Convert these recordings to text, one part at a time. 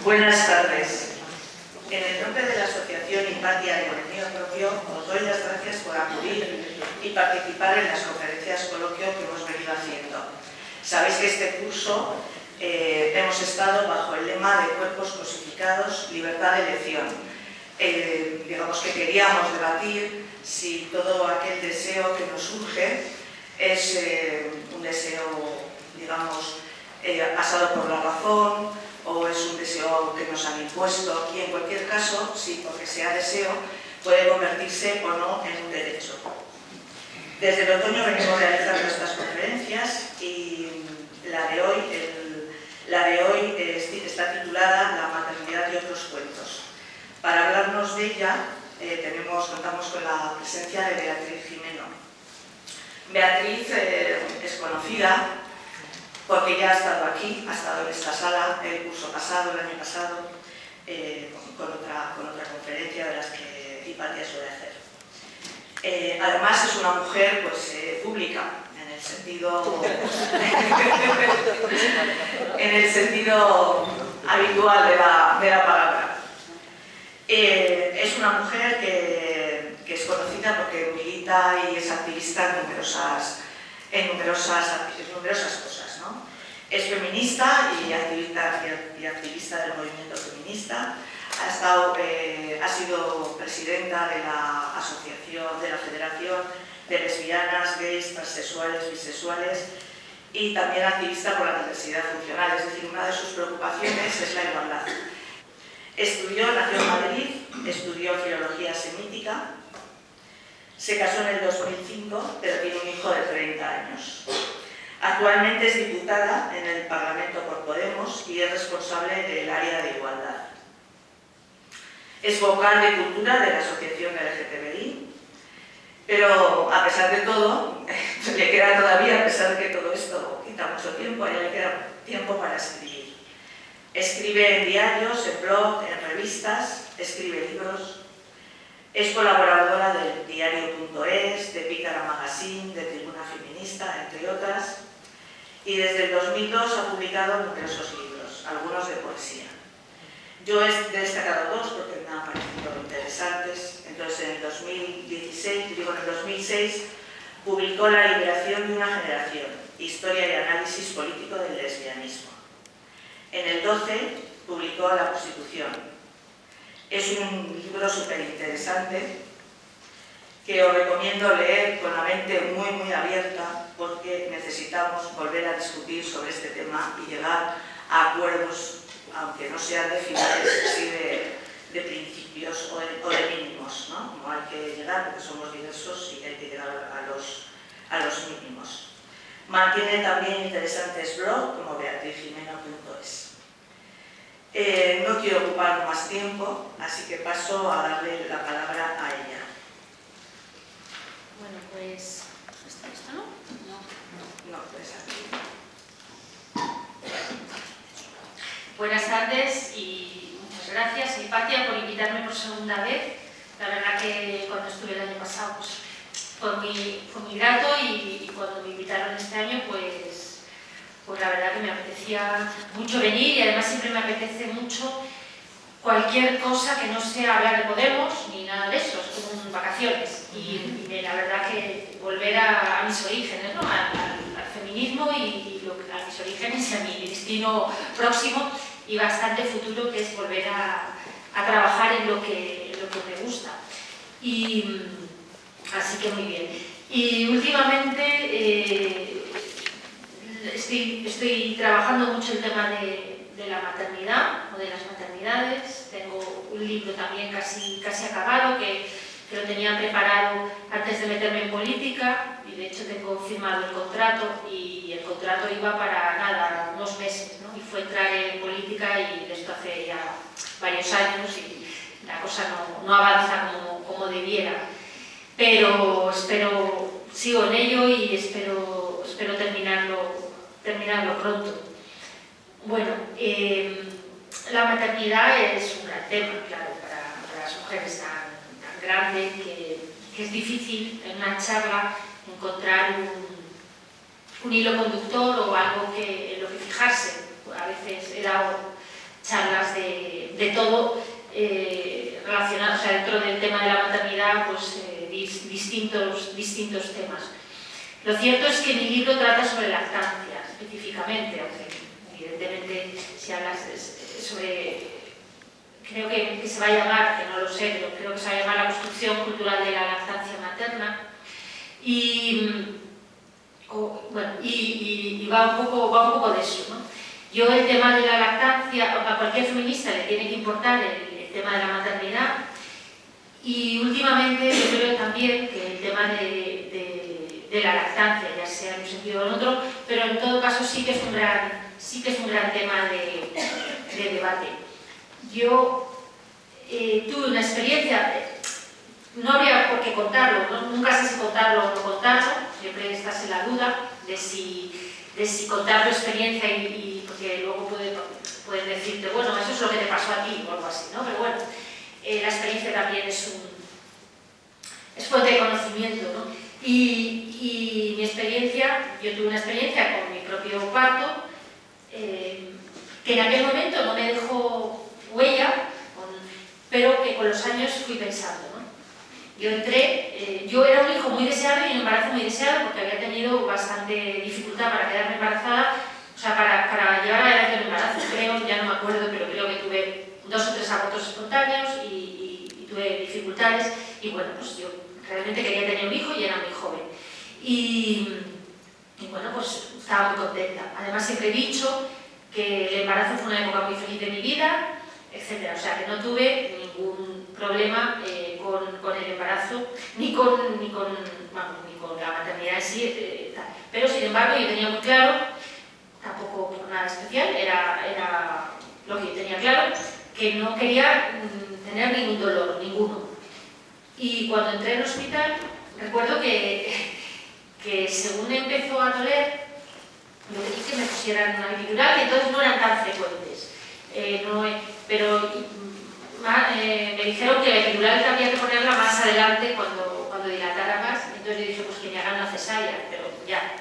Buenas tardes. En el nombre de la Asociación Hipatia y por el mío propio, os doy las gracias por acudir y participar en las conferencias coloquio que hemos venido haciendo. Sabéis que este curso hemos estado bajo el lema de cuerpos cosificados, libertad de elección. Digamos que queríamos debatir si todo aquel deseo que nos surge es un deseo, digamos, pasado por la razón, o es un deseo que nos han impuesto, y en cualquier caso, si porque sea deseo, puede convertirse o no en un derecho. Desde el otoño venimos realizando estas conferencias y la de hoy está titulada La maternidad y otros cuentos. Para hablarnos de ella, contamos con la presencia de Beatriz Jimeno. Beatriz es conocida porque ya ha estado aquí, ha estado en esta sala el curso pasado, el año pasado, con otra conferencia de las que Hipatia suele hacer. Además es una mujer pública, en el sentido habitual de la palabra. Es una mujer que es conocida porque milita y es activista en numerosas cosas, ¿no? Es feminista y activista del movimiento feminista. Ha sido presidenta de la asociación, de la Federación de Lesbianas, Gays, Transexuales, Bisexuales, y también activista por la diversidad funcional, es decir, una de sus preocupaciones es la igualdad. Nació en Madrid, estudió filología semítica, se casó en el 2005, pero tiene un hijo de 30 años. Actualmente es diputada en el Parlamento por Podemos y es responsable del área de igualdad. Es vocal de cultura de la Asociación LGTBI, pero a pesar de todo, le queda todavía, a pesar de que todo esto quita mucho tiempo, a ella le queda tiempo para escribir. Escribe en diarios, en blog, en revistas, escribe libros. Es colaboradora del diario.es, de Pícara Magazine, de Tribuna Feminista, entre otras. Y desde el 2002 ha publicado numerosos libros, algunos de poesía. Yo he destacado dos porque me han parecido interesantes. Entonces, en el 2006, publicó La liberación de una generación, historia y análisis político del lesbianismo. En el 12 publicó La Constitución. Es un libro súper interesante que os recomiendo leer con la mente muy, muy abierta, porque necesitamos volver a discutir sobre este tema y llegar a acuerdos, aunque no sean de finales, sí de principios o de mínimos, ¿no? No hay que llegar, porque somos diversos y hay que llegar a los mínimos. Mantiene también interesantes blogs como beatrizjimeno.es. No quiero ocupar más tiempo, así que paso a darle la palabra a ella. Bueno, pues... ¿Esto no? No, pues aquí. Buenas tardes y muchas gracias, Hipatia, por invitarme por segunda vez. La verdad que cuando estuve el año pasado pues, fue muy grato y cuando me invitaron este año pues la verdad que me apetecía mucho venir y además siempre me apetece mucho cualquier cosa que no sea hablar de Podemos ni nada de eso, es como vacaciones. Y la verdad que volver a mis orígenes, ¿no? al feminismo y a mis orígenes y a mi destino próximo y bastante futuro, que es volver a trabajar en lo que me gusta. Y así que muy bien. Y últimamente estoy trabajando mucho el tema de la maternidad o de las maternidades. Tengo un libro también casi acabado que lo tenía preparado antes de meterme en política y de hecho tengo firmado el contrato y el contrato iba para nada, unos meses, ¿no? Y fue entrar en política y esto hace ya varios años y la cosa no avanza como debiera. Pero sigo en ello y espero terminarlo pronto. Bueno, la maternidad es un gran tema, claro, para las mujeres tan grande que es difícil en una charla encontrar un hilo conductor o algo en lo que fijarse. A veces he dado charlas de todo relacionado, o sea, dentro del tema de la maternidad, pues distintos temas. Lo cierto es que mi libro trata sobre lactancia específicamente, aunque evidentemente si hablas sobre, creo que se va a llamar, que no lo sé, pero creo que se va a llamar la construcción cultural de la lactancia materna, y va un poco de eso, ¿no? Yo el tema de la lactancia, a cualquier feminista le tiene que importar el tema de la maternidad, y últimamente yo creo también que el tema de la lactancia, ya sea en un sentido o en otro, pero en todo caso sí que es un gran tema de debate. Yo tuve una experiencia, no habría por qué contarlo, ¿no? Nunca sé si contarlo o no contarlo, siempre estás en la duda de si contar tu experiencia y porque luego pueden decirte, bueno, eso es lo que te pasó a ti o algo así, ¿no? Pero bueno, la experiencia también es fuente de conocimiento, ¿no? Y mi experiencia, yo tuve una experiencia con mi propio parto, que en aquel momento no me dejó huella, pero que con los años fui pensando, ¿no? Yo era un hijo muy deseado y un embarazo muy deseado porque había tenido bastante dificultad para quedarme embarazada, o sea, para llevar adelante el embarazo, creo, ya no me acuerdo, pero creo que tuve 2 o 3 abortos espontáneos y tuve dificultades, y bueno, pues yo realmente quería tener un hijo y era muy joven. Y bueno, pues estaba muy contenta. Además siempre he dicho que el embarazo fue una época muy feliz de mi vida, etc. O sea, que no tuve ningún problema con el embarazo, ni con la maternidad en sí, tal. Pero sin embargo yo tenía muy claro, tampoco por nada especial, era lo que yo tenía claro, que no quería tener ningún dolor, ninguno. Y cuando entré en el hospital, recuerdo que según empezó a doler, yo pedí que me pusieran una epidural, que entonces no eran tan frecuentes. Pero me dijeron que la epidural había que ponerla más adelante cuando dilatara más, entonces yo dije, pues que me hagan una cesárea, pero ya.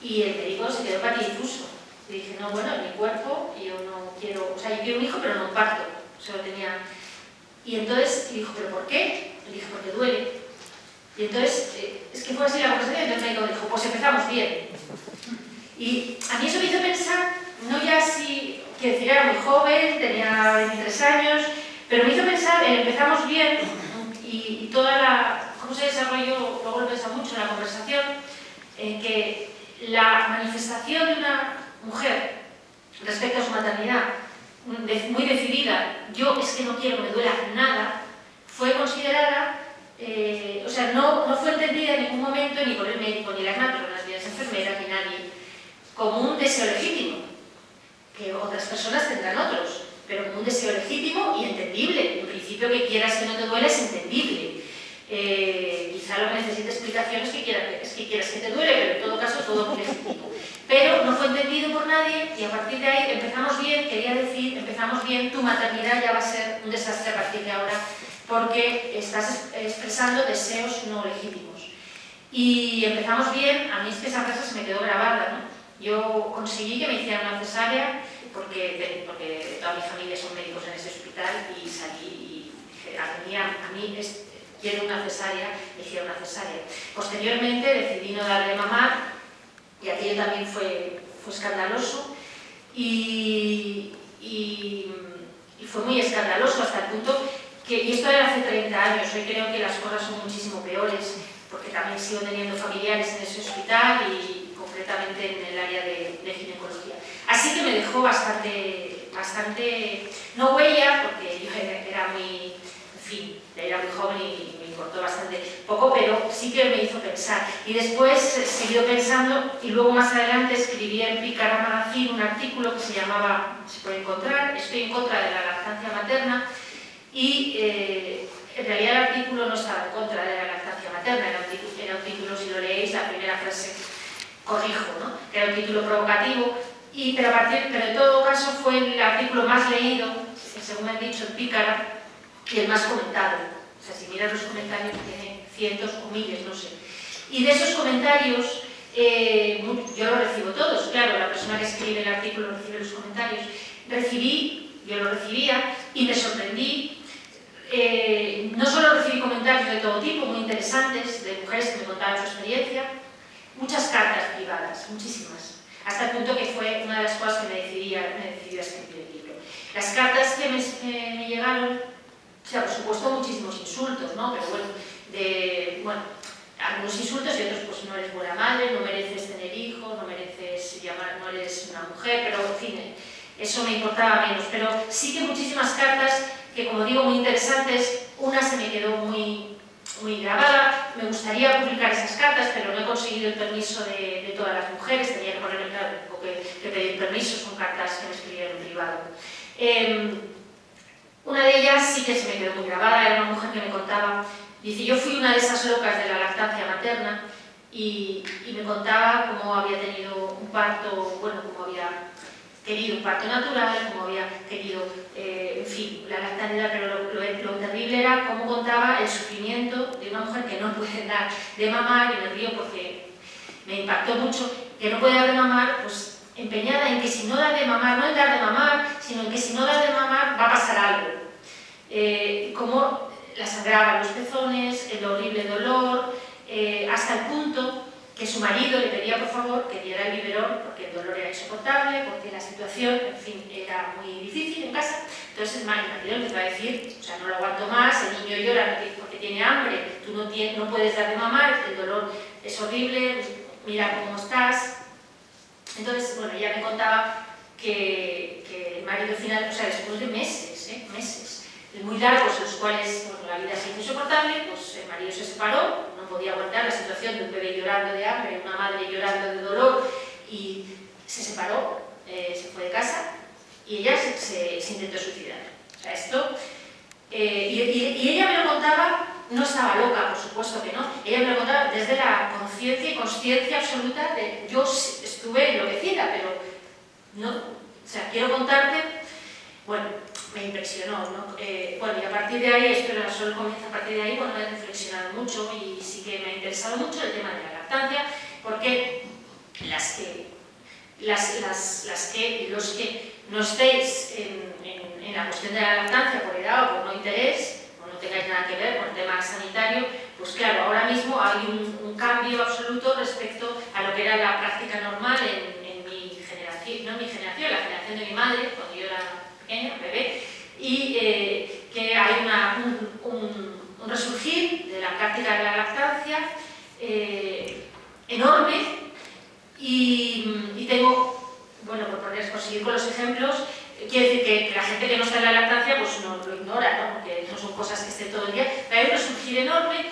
Y el médico se quedó patidifuso. Y dije, no, bueno, en mi cuerpo yo no quiero, o sea, yo quiero un hijo, pero no un parto. Solo tenía... Y entonces, y dijo, ¿pero por qué? Le dije, porque duele. Y entonces, es que fue así la conversación, entonces el médico dijo, pues empezamos bien. Y a mí eso me hizo pensar, no ya si, quiero decir, era muy joven, tenía 23 años, pero me hizo pensar en empezamos bien y toda la, cómo se desarrolló, luego lo he pensado mucho en la conversación, en que la manifestación de una mujer respecto a su maternidad, muy decidida, yo es que no quiero que me duela nada, fue considerada, o sea, no fue entendida en ningún momento ni por el médico, ni las matronas, ni las enfermeras, ni nadie, como un deseo legítimo, que otras personas tendrán otros, pero como un deseo legítimo y entendible. En principio, que quieras que no te duele es entendible. Quizá lo que necesita explicación es que quieras que te duele, pero en todo caso todo es legítimo. Pero no fue entendido por nadie y a partir de ahí empezamos bien, quería decir, empezamos bien, tu maternidad ya va a ser un desastre a partir de ahora porque estás expresando deseos no legítimos. Y empezamos bien, a mí es que esa frase se me quedó grabada, ¿no? Yo conseguí que me hicieran una cesárea porque toda mi familia son médicos en ese hospital y salí y dije, a mí quiero una cesárea, me hicieron una cesárea. Posteriormente decidí no darle mamar y aquello también fue escandaloso y fue muy escandaloso hasta el punto que, y esto era hace 30 años, hoy creo que las cosas son muchísimo peores porque también sigo teniendo familiares en ese hospital y concretamente en el área de ginecología. Así que me dejó bastante, no huella, porque yo era muy, en fin, era muy joven y me importó bastante poco, pero sí que me hizo pensar. Y después siguió pensando y luego más adelante escribí en Pícara Magazine un artículo que se llamaba, se puede encontrar, Estoy en contra de la lactancia materna, y en realidad el artículo no estaba en contra de la lactancia materna, era un título, si lo leéis, la primera frase, corrijo, ¿no? Era un título provocativo, pero en todo caso fue el artículo más leído, según me han dicho en Pícara, y el más comentado. O sea, si miras los comentarios tiene cientos o miles, no sé. Y de esos comentarios, yo los recibo todos, claro, la persona que escribe el artículo recibe los comentarios. Recibí yo lo recibía y me sorprendí. No solo recibí comentarios de todo tipo, muy interesantes, de mujeres que me contaban su experiencia, muchas cartas privadas, muchísimas, hasta el punto que fue una de las cosas que me decidí a escribir el libro. Las cartas que me llegaron, o sea, por supuesto muchísimos insultos, ¿no? Pero bueno, algunos insultos y otros, pues no eres buena madre, no mereces tener hijos, no mereces no eres una mujer, pero en fin, eso me importaba menos. Pero sí que muchísimas cartas que, como digo, muy interesantes. Una se me quedó muy grabada. Me gustaría publicar esas cartas, pero no he conseguido el permiso de todas las mujeres. Tenía que ponerme claro que pedir permiso, son cartas que me escribieron en privado. Una de ellas sí que se me quedó muy grabada. Era una mujer que me contaba, dice: yo fui una de esas locas de la lactancia materna, y me contaba cómo había tenido un parto, bueno, cómo había querido un parto natural, como había querido, en fin, la lactancia, pero lo terrible era cómo contaba el sufrimiento de una mujer que no puede dar de mamar, y me río porque me impactó mucho, que no puede dar de mamar, pues empeñada en que si no da de mamar, no en dar de mamar, sino en que si no da de mamar va a pasar algo. Cómo la sangraban los pezones, el horrible dolor, hasta el punto que su marido le pedía por favor que diera el biberón porque el dolor era insoportable, porque la situación, en fin, era muy difícil en casa. Entonces el marido empezó a decir: o sea, no lo aguanto más, el niño llora porque tiene hambre, tú no puedes dar de mamar, el dolor es horrible, mira cómo estás. Entonces, bueno, ella me contaba que el marido final, o sea, después de meses muy largos, en los cuales, bueno, la vida se hizo insoportable, pues el marido se separó, no podía aguantar la situación de un bebé llorando de hambre, una madre llorando de dolor, y se separó, se fue de casa, y ella se intentó suicidar. O sea, esto... y ella me lo contaba, no estaba loca, por supuesto que no, ella me lo contaba desde la conciencia y consciencia absoluta de: yo estuve enloquecida, pero no, o sea, quiero contarte, bueno, me impresionó, ¿no? Bueno, y a partir de ahí, esto era solo el comienzo, a partir de ahí, bueno, he reflexionado mucho y sí que me ha interesado mucho el tema de la lactancia, porque los que no estéis en la cuestión de la lactancia por edad o por no interés, o no tengáis nada que ver con el tema sanitario, pues claro, ahora mismo hay un cambio absoluto respecto a lo que era la práctica normal en mi generación, no en mi generación, la generación de mi madre, cuando yo era pequeña, bebé, y que hay un resurgir de la práctica de la lactancia enorme, y tengo, bueno, por seguir con los ejemplos, quiero decir que la gente que no está en la lactancia pues no lo ignora, ¿no? Porque no son cosas que estén todo el día, pero hay un resurgir enorme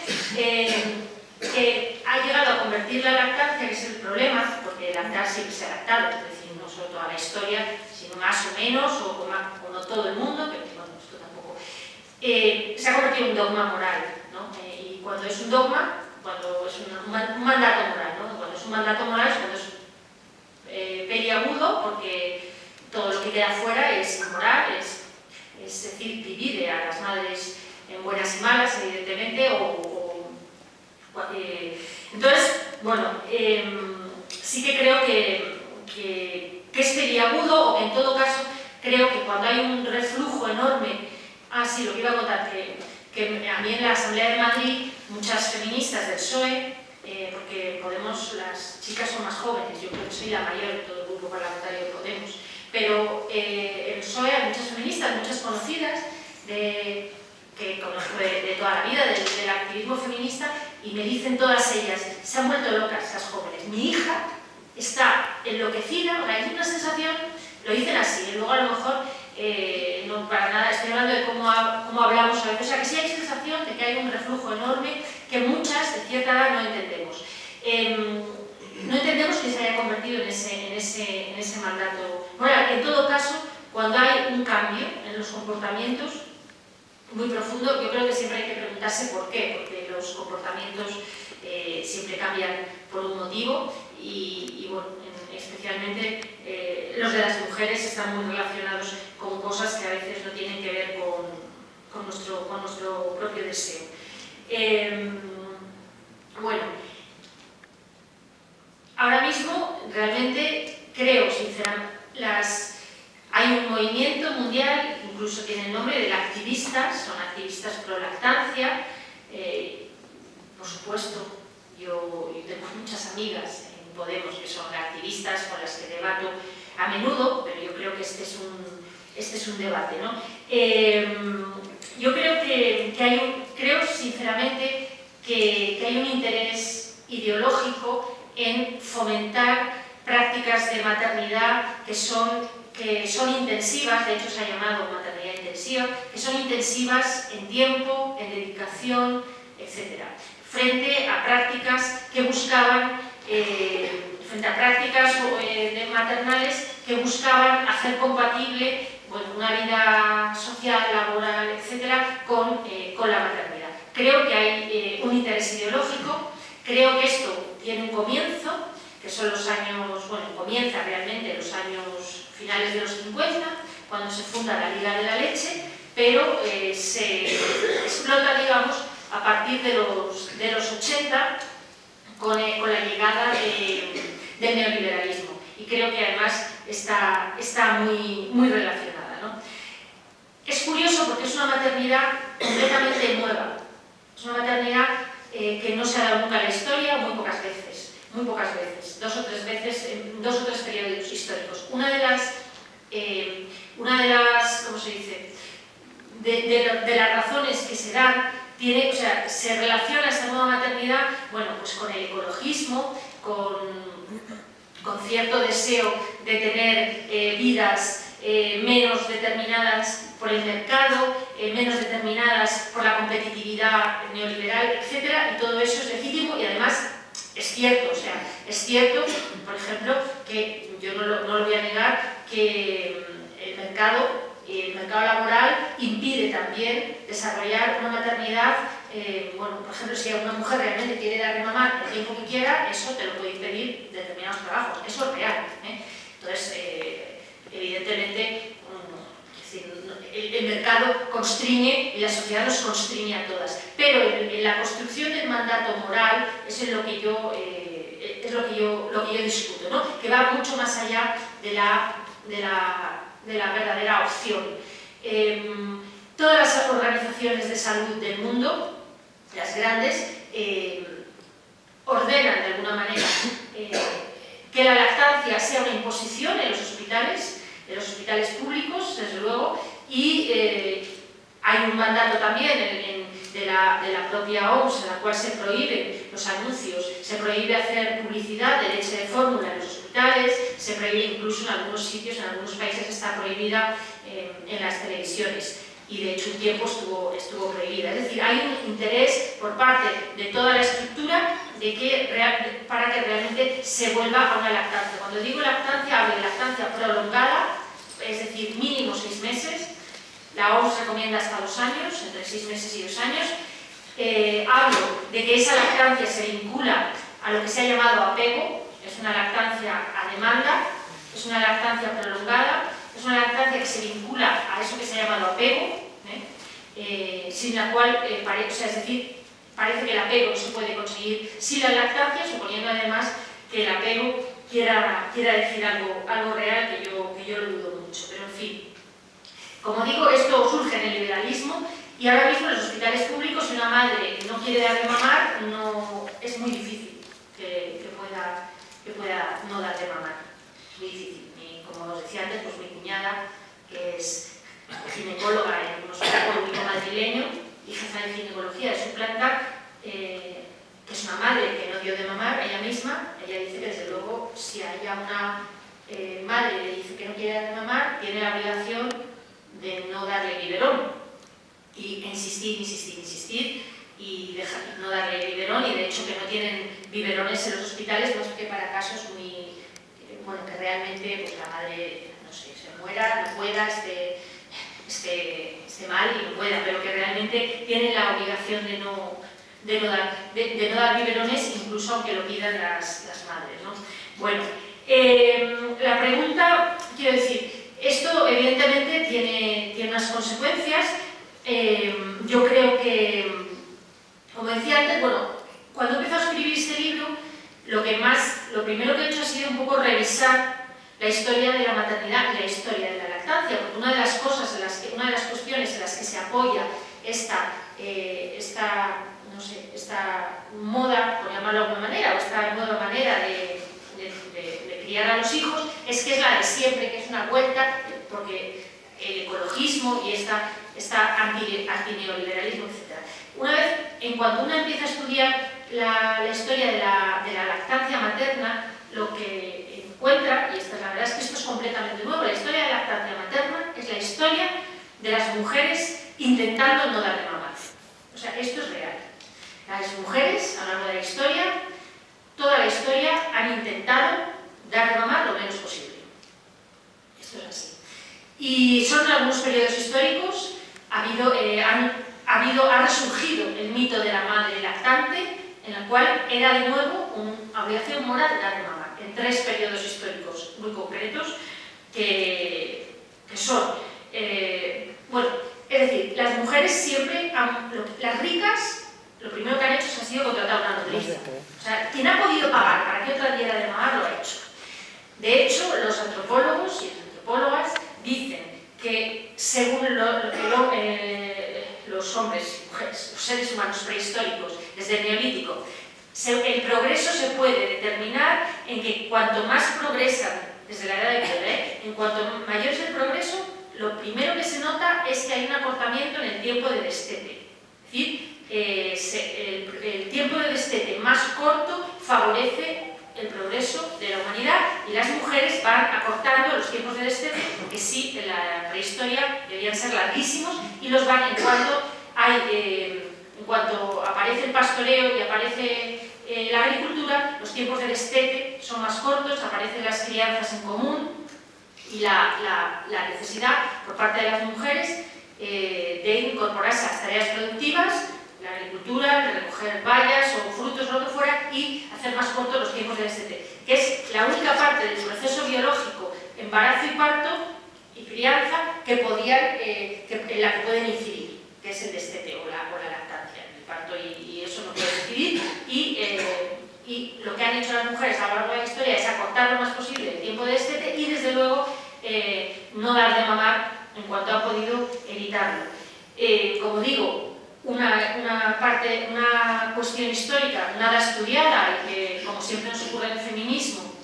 que ha llegado a convertir la lactancia, que es el problema, porque lactar siempre se ha lactado, es decir, no solo toda la historia, sino más o menos, o no todo el mundo, pero bueno, esto tampoco, se ha convertido en un dogma moral, ¿no? Y cuando es un dogma, cuando es un mandato moral, ¿no? Cuando es un mandato moral es cuando es peliagudo, porque todo lo que queda fuera es inmoral, es decir, divide a las madres en buenas y malas, evidentemente, entonces, bueno, sí que creo que es peliagudo, o que en todo caso creo que cuando hay un reflujo enorme, sí, lo que iba a contar, que a mí en la Asamblea de Madrid, muchas feministas del PSOE, porque Podemos, las chicas son más jóvenes, yo creo que soy la mayor de todo el grupo parlamentario de Podemos, pero en el PSOE hay muchas feministas, muchas conocidas, que conozco de toda la vida, del activismo feminista, y me dicen todas ellas: se han vuelto locas esas jóvenes, mi hija está enloquecida, hay una sensación, lo dicen así, y luego a lo mejor no para nada, estoy hablando de cómo hablamos a veces, o sea que sí hay sensación de que hay un reflujo enorme que muchas de cierta edad no entendemos. No entendemos que se haya convertido en ese mandato moral. En todo caso, cuando hay un cambio en los comportamientos muy profundo, yo creo que siempre hay que preguntarse por qué, porque los comportamientos siempre cambian por un motivo, y bueno, especialmente los de las mujeres están muy relacionados con cosas que a veces no tienen que ver con nuestro propio deseo. Bueno, ahora mismo realmente creo, sinceramente, Hay un movimiento mundial, incluso tiene el nombre de activistas, son activistas pro lactancia. Por supuesto, yo tengo muchas amigas en Podemos que son activistas con las que debato a menudo, pero yo creo que este es un debate, ¿no? Yo creo creo sinceramente que hay un interés ideológico en fomentar prácticas de maternidad que son intensivas, de hecho se ha llamado maternidad intensiva, que son intensivas en tiempo, en dedicación, etc. Frente a prácticas que buscaban, maternales que buscaban hacer compatible una vida social, laboral, etc., con la maternidad. Creo que hay un interés ideológico, creo que esto tiene un comienzo, que son los años, comienza realmente los años finales de los 50, cuando se funda la Liga de la Leche, pero se explota, digamos, a partir de los 80 con la llegada del neoliberalismo. Y creo que además está muy relacionada, ¿no? Es curioso porque es una maternidad completamente nueva. Es una maternidad que no se ha dado nunca en la historia, muy pocas veces, dos o tres veces en dos o tres periodos históricos. Una de las ¿cómo se dice?, de las razones que se dan, se relaciona esta nueva maternidad, pues con el ecologismo, con cierto deseo de tener vidas menos determinadas por el mercado, menos determinadas por la competitividad neoliberal, etc. Y todo eso es legítimo y además es cierto, es cierto, por ejemplo, que yo no lo voy a negar, que el mercado laboral impide también desarrollar una maternidad. Por ejemplo, si una mujer realmente quiere dar de mamar el tiempo que quiera, eso te lo puede impedir determinados trabajos, eso es real. Entonces, evidentemente, el mercado constriñe y la sociedad nos constriñe a todas. Pero en la construcción del mandato moral es lo que yo discuto, ¿no? Que va mucho más allá de la verdadera opción. Todas las organizaciones de salud del mundo, las grandes, ordenan de alguna manera que la lactancia sea una imposición en los hospitales públicos, desde luego, y hay un mandato también de la propia OMS en la cual se prohíben los anuncios, se prohíbe hacer publicidad de leche de fórmula en los hospitales, se prohíbe incluso en algunos sitios, en algunos países está prohibida en las televisiones y de hecho un tiempo estuvo prohibida. Es decir, hay un interés por parte de toda la estructura para que realmente se vuelva a una lactancia. Cuando digo lactancia, hablo de lactancia prolongada, es decir, mínimo 6 meses. La OMS recomienda hasta 2 años, entre 6 meses y 2 años. Hablo de que esa lactancia se vincula a lo que se ha llamado apego, es una lactancia a demanda, es una lactancia prolongada, es una lactancia que se vincula a eso que se ha llamado apego, sin la cual, parece que el apego no se puede conseguir sin la lactancia, suponiendo además que el apego quiera decir algo real, que yo lo dudo mucho, pero en fin. Como digo, esto surge en el liberalismo y ahora mismo en los hospitales públicos, si una madre no quiere dar de mamar, es muy difícil que pueda no dar de mamar. Muy difícil. Y como os decía antes, pues mi cuñada, que es ginecóloga en un hospital público madrileño y jefa de ginecología de su planta, que es una madre que no dio de mamar, ella misma, ella dice que desde luego si a ella una madre le dice que no quiere dar de mamar, tiene la obligación de no darle biberón y insistir y no darle biberón, y de hecho que no tienen biberones en los hospitales más que para casos que realmente pues la madre, no sé, se muera, no pueda, esté mal y no pueda, pero que realmente tienen la obligación de no dar biberones, incluso aunque lo pidan las madres, ¿no? Bueno, la pregunta, quiero decir, esto evidentemente tiene unas consecuencias. Yo creo que, como decía antes, cuando empecé a escribir este libro, lo primero que he hecho ha sido un poco revisar la historia de la maternidad y la historia de la lactancia, porque una de las cuestiones en las que se apoya esta moda, por llamarlo de alguna manera, o esta nueva manera de criar a los hijos, es que es la de siempre, que es una vuelta, porque el ecologismo y esta antineoliberalismo, etc. Una vez, en cuanto uno empieza a estudiar la historia de la lactancia materna, lo que encuentra, y la verdad es que esto es completamente nuevo, la historia de la lactancia materna es la historia de las mujeres intentando no dar de mamar. O sea, esto es real. Las mujeres, a lo largo de la historia, toda la historia, han intentado dar de mamar lo menos posible. Esto es así. Y son algunos periodos históricos, ha resurgido el mito de la madre lactante, en la cual era de nuevo una obligación moral dar de mamar, en 3 periodos históricos muy concretos, que son, bueno, es decir, las mujeres siempre, las ricas, lo primero que han hecho ha sido contratar una nodriza. O sea, quien ha podido pagar para que otra diera de mamar lo ha hecho. De hecho, los antropólogos y las antropólogas dicen que según los hombres y mujeres, los seres humanos prehistóricos, desde el Neolítico, el progreso se puede determinar en que cuanto más progresan, desde la edad de piedra, en cuanto mayor es el progreso, lo primero que se nota es que hay un acortamiento en el tiempo de destete. Es decir, el tiempo de destete más corto favorece el progreso de la humanidad y las mujeres van acortando los tiempos de destete, porque sí, en la prehistoria debían ser larguísimos y los van en cuanto aparece el pastoreo y aparece la agricultura, los tiempos de destete son más cortos, aparecen las crianzas en común y la necesidad por parte de las mujeres de incorporarse a las tareas productivas, la agricultura, de recoger bayas o frutos o lo que fuera, y hacer más cortos los tiempos de destete, que es la única parte del proceso biológico, embarazo y parto y crianza, en la que pueden incidir, que es el destete o la lactancia. El parto y eso no puede incidir, y lo que han hecho las mujeres a lo largo de la historia es acortar lo más posible el tiempo de destete y desde luego no dar de mamar en cuanto ha podido evitarlo. Como digo, una cuestión histórica nada estudiada y que, como siempre nos ocurre en el feminismo,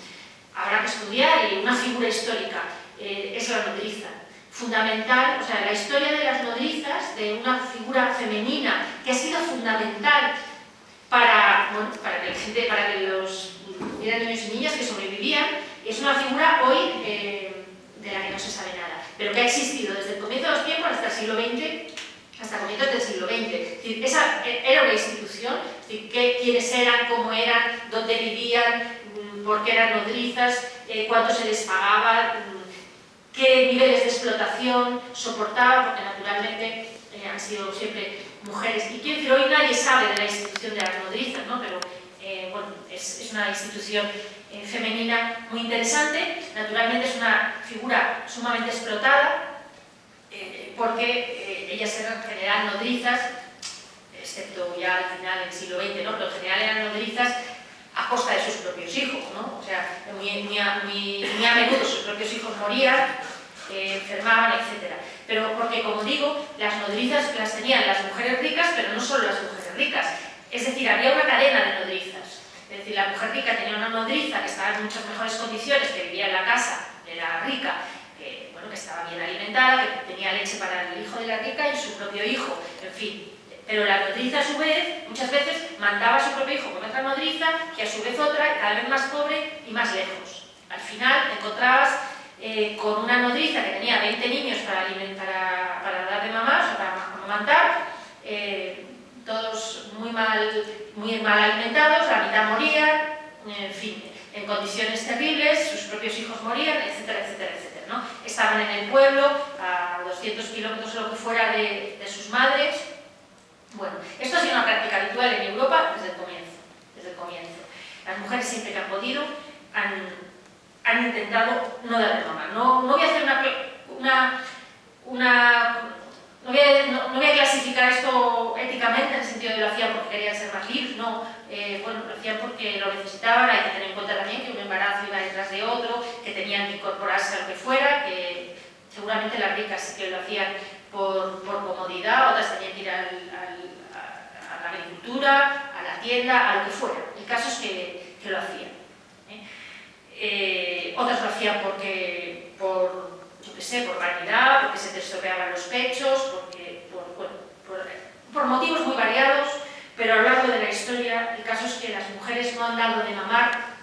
habrá que estudiar, y una figura histórica es la nodriza. Fundamental, o sea, la historia de las nodrizas, de una figura femenina que ha sido fundamental para que los niños y niñas que sobrevivían, es una figura hoy de la que no se sabe nada, pero que ha existido desde el comienzo de los tiempos hasta el siglo XX, hasta comienzos del siglo XX. Es decir, esa era una institución, es decir, quiénes eran, cómo eran, dónde vivían, por qué eran nodrizas, cuánto se les pagaba, qué niveles de explotación soportaban, porque naturalmente han sido siempre mujeres. Y quiero decir, hoy nadie sabe de la institución de las nodrizas, ¿no? Pero bueno, es una institución femenina muy interesante. Naturalmente es una figura sumamente explotada, porque ellas eran en general nodrizas, excepto ya al final del siglo XX, ¿no? Pero en general eran nodrizas a costa de sus propios hijos, ¿no? O sea, muy a menudo sus propios hijos morían, enfermaban, etc. Pero porque, como digo, las nodrizas las tenían las mujeres ricas, pero no solo las mujeres ricas. Es decir, había una cadena de nodrizas. Es decir, la mujer rica tenía una nodriza que estaba en muchas mejores condiciones, que vivía en la casa de la rica, que estaba bien alimentada, que tenía leche para el hijo de la rica y su propio hijo, en fin. Pero la nodriza, a su vez, muchas veces mandaba a su propio hijo con otra nodriza, que a su vez otra, cada vez más pobre y más lejos. Al final te encontrabas con una nodriza que tenía 20 niños para dar de mamar, o sea, para amamantar, todos muy mal alimentados, la mitad moría, en fin, en condiciones terribles, sus propios hijos morían, etcétera, etcétera, etcétera, ¿no? Estaban en el pueblo, a 200 kilómetros o lo que fuera de sus madres. Bueno, esto ha sido una práctica habitual en Europa desde el comienzo. Las mujeres siempre que han podido han intentado no dar de mamar. No voy a hacer no voy a clasificar esto éticamente en el sentido de lo hacían porque querían ser más libres, no. Bueno, lo hacían porque lo necesitaban. Hay que tener en cuenta también que un embarazo iba detrás de otro, momento que tenían que incorporarse a lo que fuera, que seguramente las ricas sí que lo hacían por comodidad, otras tenían que ir a la agricultura, a la tienda, a lo que fuera. El caso es que lo hacían. Otras lo hacían porque, por vanidad, porque se te estropeaban los pechos, por motivos muy variados, pero a lo largo de la historia el caso es que las mujeres no han dado de mamar,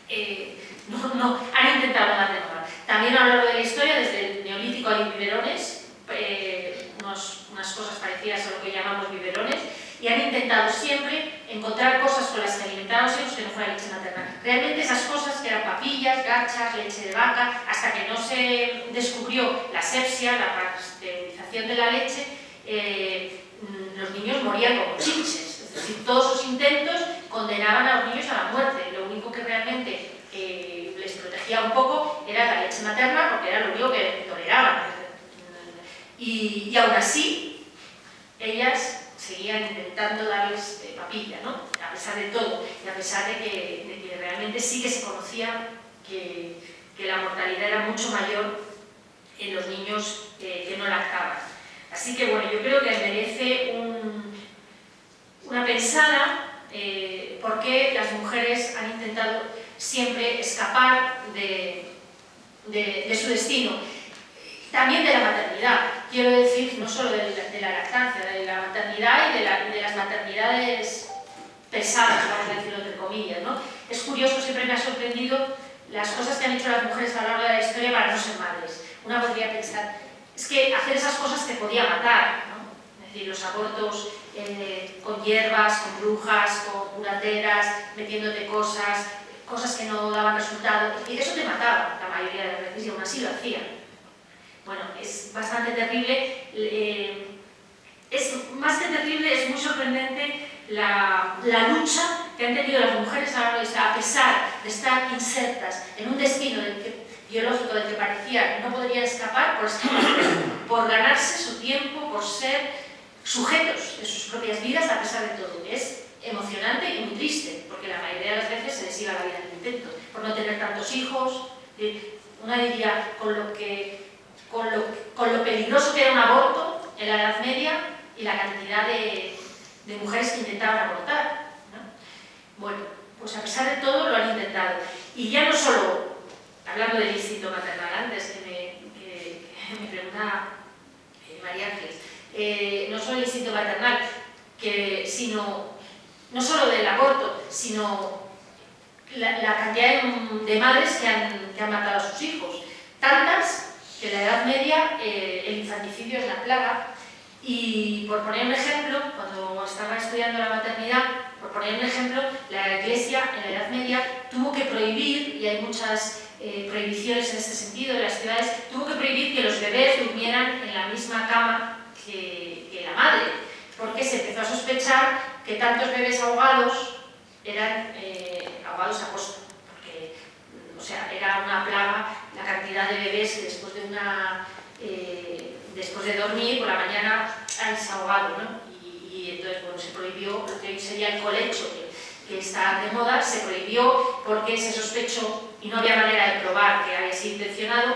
han intentado dar de mamar. También a lo largo de la historia, desde el Neolítico hay biberones, unas cosas parecidas a lo que llamamos biberones, y han intentado siempre encontrar cosas con las que alimentar a los hijos que no fuera leche materna. Realmente esas cosas que eran papillas, gachas, leche de vaca, hasta que no se descubrió la asepsia, la pasteurización de la leche, los niños morían como chinches. Es decir, todos sus intentos condenaban a los niños a la muerte. Lo único que realmente les protegía un poco era la leche materna, porque era lo único que toleraban. Y aún así, ellas seguían intentando darles papilla, ¿no? A pesar de todo, y a pesar de que realmente sí que se conocía que la mortalidad era mucho mayor en los niños que no lactaban. Así que bueno, yo creo que merece una pensada por qué las mujeres han intentado siempre escapar de su destino. También de la maternidad, quiero decir, no solo de la lactancia, de la maternidad y de las maternidades pesadas, vamos a decirlo entre comillas, ¿no? Es curioso, siempre me ha sorprendido las cosas que han hecho las mujeres a lo largo de la historia para no ser madres. Una podría pensar, es que hacer esas cosas te podía matar, ¿no? Es decir, los abortos con hierbas, con brujas, con curateras, metiéndote cosas que no daban resultado, y eso te mataba la mayoría de las veces, y aún así lo hacían. Bueno, es bastante terrible, más que terrible, es muy sorprendente la lucha que han tenido las mujeres a lo largo de esta, a pesar de estar insertas en un destino biológico del que parecía no podrían escapar, por ganarse su tiempo, por ser sujetos de sus propias vidas a pesar de todo. Es emocionante y muy triste, porque la mayoría de las veces se les iba la vida en el intento, por no tener tantos hijos. Una diría, con lo peligroso que era un aborto en la Edad Media y la cantidad de mujeres que intentaban abortar, ¿no? Bueno, pues a pesar de todo lo han intentado. Y ya no solo, hablando del instinto maternal, antes que me preguntaba María Ángeles, no solo el instinto maternal, no solo del aborto, sino la cantidad de madres que han matado a sus hijos. Tantas que en la Edad Media el infanticidio es la plaga, y por poner un ejemplo, cuando estaba estudiando la maternidad, por poner un ejemplo, la Iglesia en la Edad Media tuvo que prohibir, y hay muchas prohibiciones en este sentido de las ciudades, tuvo que prohibir que los bebés durmieran en la misma cama que la madre, porque se empezó a sospechar que tantos bebés ahogados eran ahogados a posta, porque era una plaga la cantidad de bebés que después de dormir por la mañana han ahogado, ¿no? Y entonces bueno, se prohibió lo que hoy sería el colecho, que está de moda, se prohibió porque se sospechó y no había manera de probar que había sido intencionado,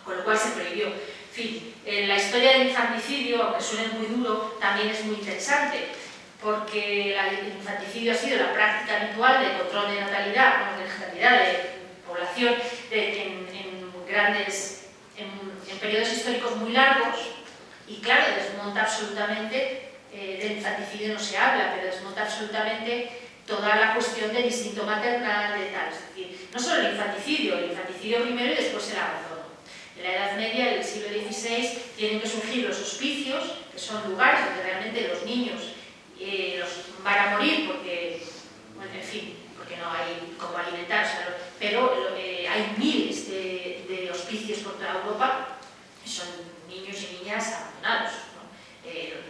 con lo cual se prohibió. En fin, la historia del infanticidio, aunque suene muy duro, también es muy interesante, porque el infanticidio ha sido la práctica habitual de control de natalidad, de natalidad, de población en periodos históricos muy largos, y claro, desmonta absolutamente, del infanticidio no se habla, pero desmonta absolutamente toda la cuestión del instinto maternal, de tal. Es decir, no solo el infanticidio primero y después el abandono. En la Edad Media, en el siglo XVI, tienen que surgir los hospicios, que son lugares donde realmente los niños los van a morir porque, bueno, en fin, porque no hay cómo alimentarse, pero hay miles de hospicios por toda Europa que son niños y niñas abandonados, ¿no?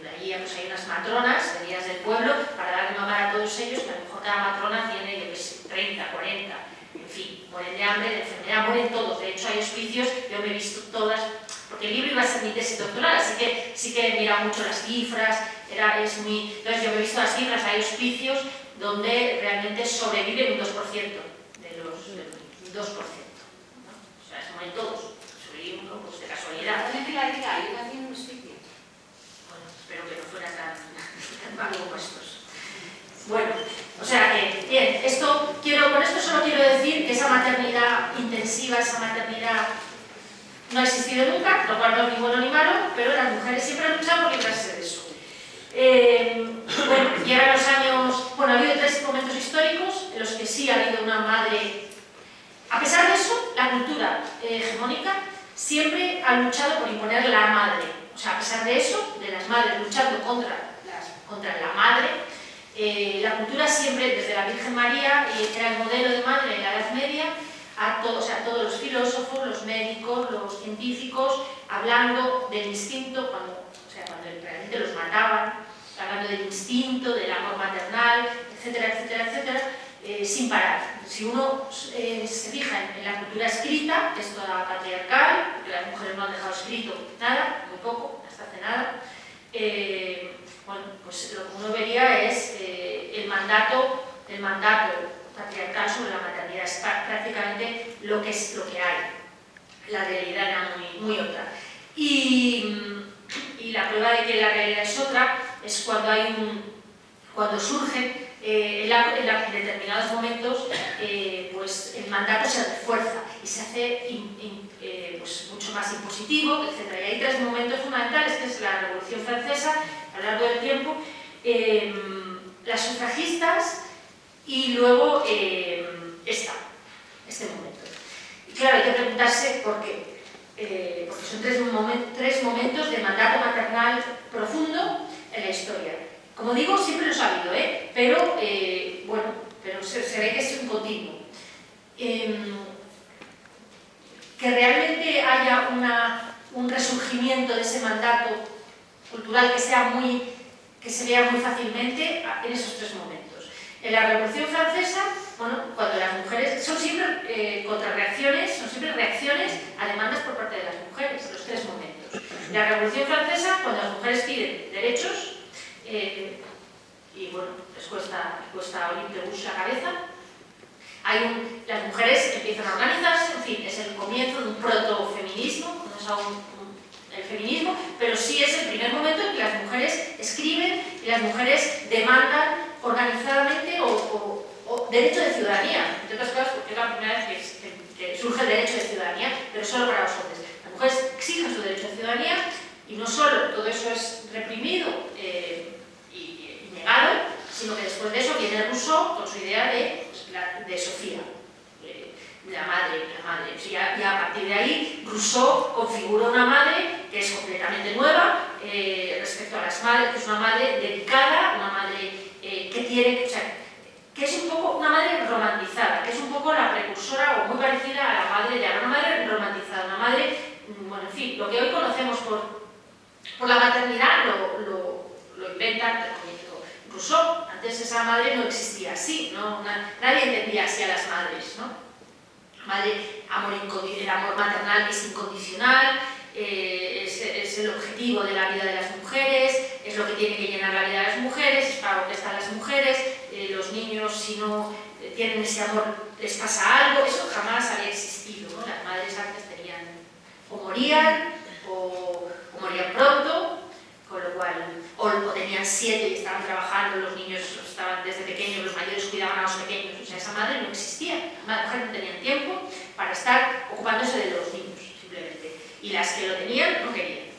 Allí pues, hay unas matronas, venidas del pueblo, para dar de mamar a todos ellos, que a lo mejor cada matrona tiene, yo qué sé, 30, 40, en fin, mueren de hambre, de enfermedad, mueren todos. De hecho, hay hospicios, yo me he visto todas, porque el libro iba a ser mi tesis doctoral, así que sí que he mirado mucho las cifras, entonces yo me he visto las cifras, hay hospicios donde realmente sobreviven un 2% de los 2%. ofensiva, esa maternidad no ha existido nunca, lo cual no es ni bueno ni malo, pero las mujeres siempre han luchado por librarse de eso. Bueno, llegan los años... Bueno, ha habido 3 momentos históricos en los que sí ha habido una madre... A pesar de eso, la cultura hegemónica siempre ha luchado por imponer la madre. O sea, a pesar de eso, de las madres luchando contra la madre, la cultura siempre, desde la Virgen María, que era el modelo de madre en la Edad Media, todos los filósofos, los médicos, los científicos, hablando del instinto, cuando realmente los mataban, hablando del instinto, del amor maternal, etcétera, etcétera, etcétera, sin parar. Si uno se fija en la cultura escrita, que es toda patriarcal, porque las mujeres no han dejado escrito nada, muy poco, hasta hace nada, bueno, pues lo que uno vería es el mandato patriarcal sobre la maternidad. Es prácticamente lo que hay. La realidad era muy otra. Y la prueba de que la realidad es otra es cuando surge en determinados momentos, pues el mandato se refuerza y se hace pues mucho más impositivo, etc. Y hay 3 momentos fundamentales, que es la Revolución Francesa, a lo largo del tiempo, las sufragistas y luego este momento. Y claro, hay que preguntarse por qué. Porque son 3 momentos de mandato maternal profundo en la historia. Como digo, siempre los ha habido, pero se ve que es un continuo. Que realmente haya un resurgimiento de ese mandato cultural que se vea muy fácilmente en esos 3 momentos. En la Revolución Francesa, bueno, cuando las mujeres son siempre contrarreacciones, son siempre reacciones a demandas por parte de las mujeres, los 3 momentos. En la Revolución Francesa, cuando las mujeres piden derechos, y bueno, les cuesta a Olympe de Gouges la cabeza, las mujeres empiezan a organizarse, en fin, es el comienzo de un protofeminismo, no es aún el feminismo, pero sí es el primer momento en que las mujeres escriben y las mujeres demandan organizadamente o derecho de ciudadanía, entre otras cosas porque es la primera vez que surge el derecho de ciudadanía, pero solo para los hombres. Las mujeres exigen su derecho de ciudadanía y no solo todo eso es reprimido y negado, sino que después de eso viene Rousseau con su idea de Sofía, la madre. O sea, ya a partir de ahí, Rousseau configura una madre que es completamente nueva respecto a las madres, que es una madre dedicada, una madre que tiene, o sea, que es un poco una madre romantizada, que es un poco la precursora o muy parecida a la madre de Ana, una madre romantizada, una madre, bueno, en fin, lo que hoy conocemos por la maternidad lo inventa Rousseau. Antes esa madre no existía así, nadie entendía así a las madres, ¿no? Madre, el amor maternal es incondicional, es el objetivo de la vida de las mujeres, es lo que tiene que llenar la vida de las mujeres, es para lo que están las mujeres, los niños si no tienen ese amor les pasa algo, eso jamás había existido, ¿no? Las madres antes tenían, o morían pronto, con lo cual, o tenían 7 y estaban trabajando, los niños estaban desde pequeños, los mayores cuidaban a los pequeños, o sea, esa madre no existía, las mujeres no tenían tiempo para estar ocupándose de los niños, simplemente, y las que lo tenían no querían,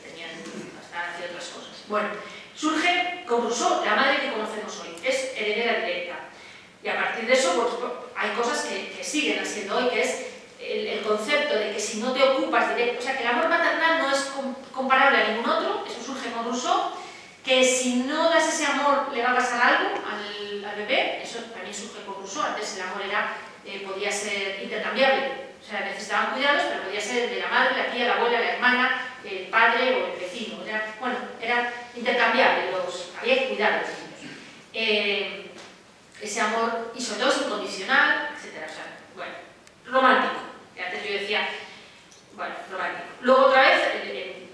estaban haciendo otras cosas. Bueno, surge con Rousseau la madre que conocemos hoy, es heredera directa, y a partir de eso pues, hay cosas que siguen haciendo hoy, que es el concepto de que si no te ocupas directo, o sea, que el amor maternal no es comparable a ningún otro, eso surge con Rousseau, que si no das ese amor le va a pasar algo al bebé, eso también surge con Rousseau. Antes el amor podía ser intercambiable, o sea, necesitaban cuidados, pero podía ser de la madre, la tía, la abuela, la hermana, el padre o el vecino, era intercambiable, había que cuidar a los niños. Ese amor, y sobre todo es incondicional, etc. O sea, bueno, romántico. Que antes yo decía, bueno, romántico. Luego otra vez,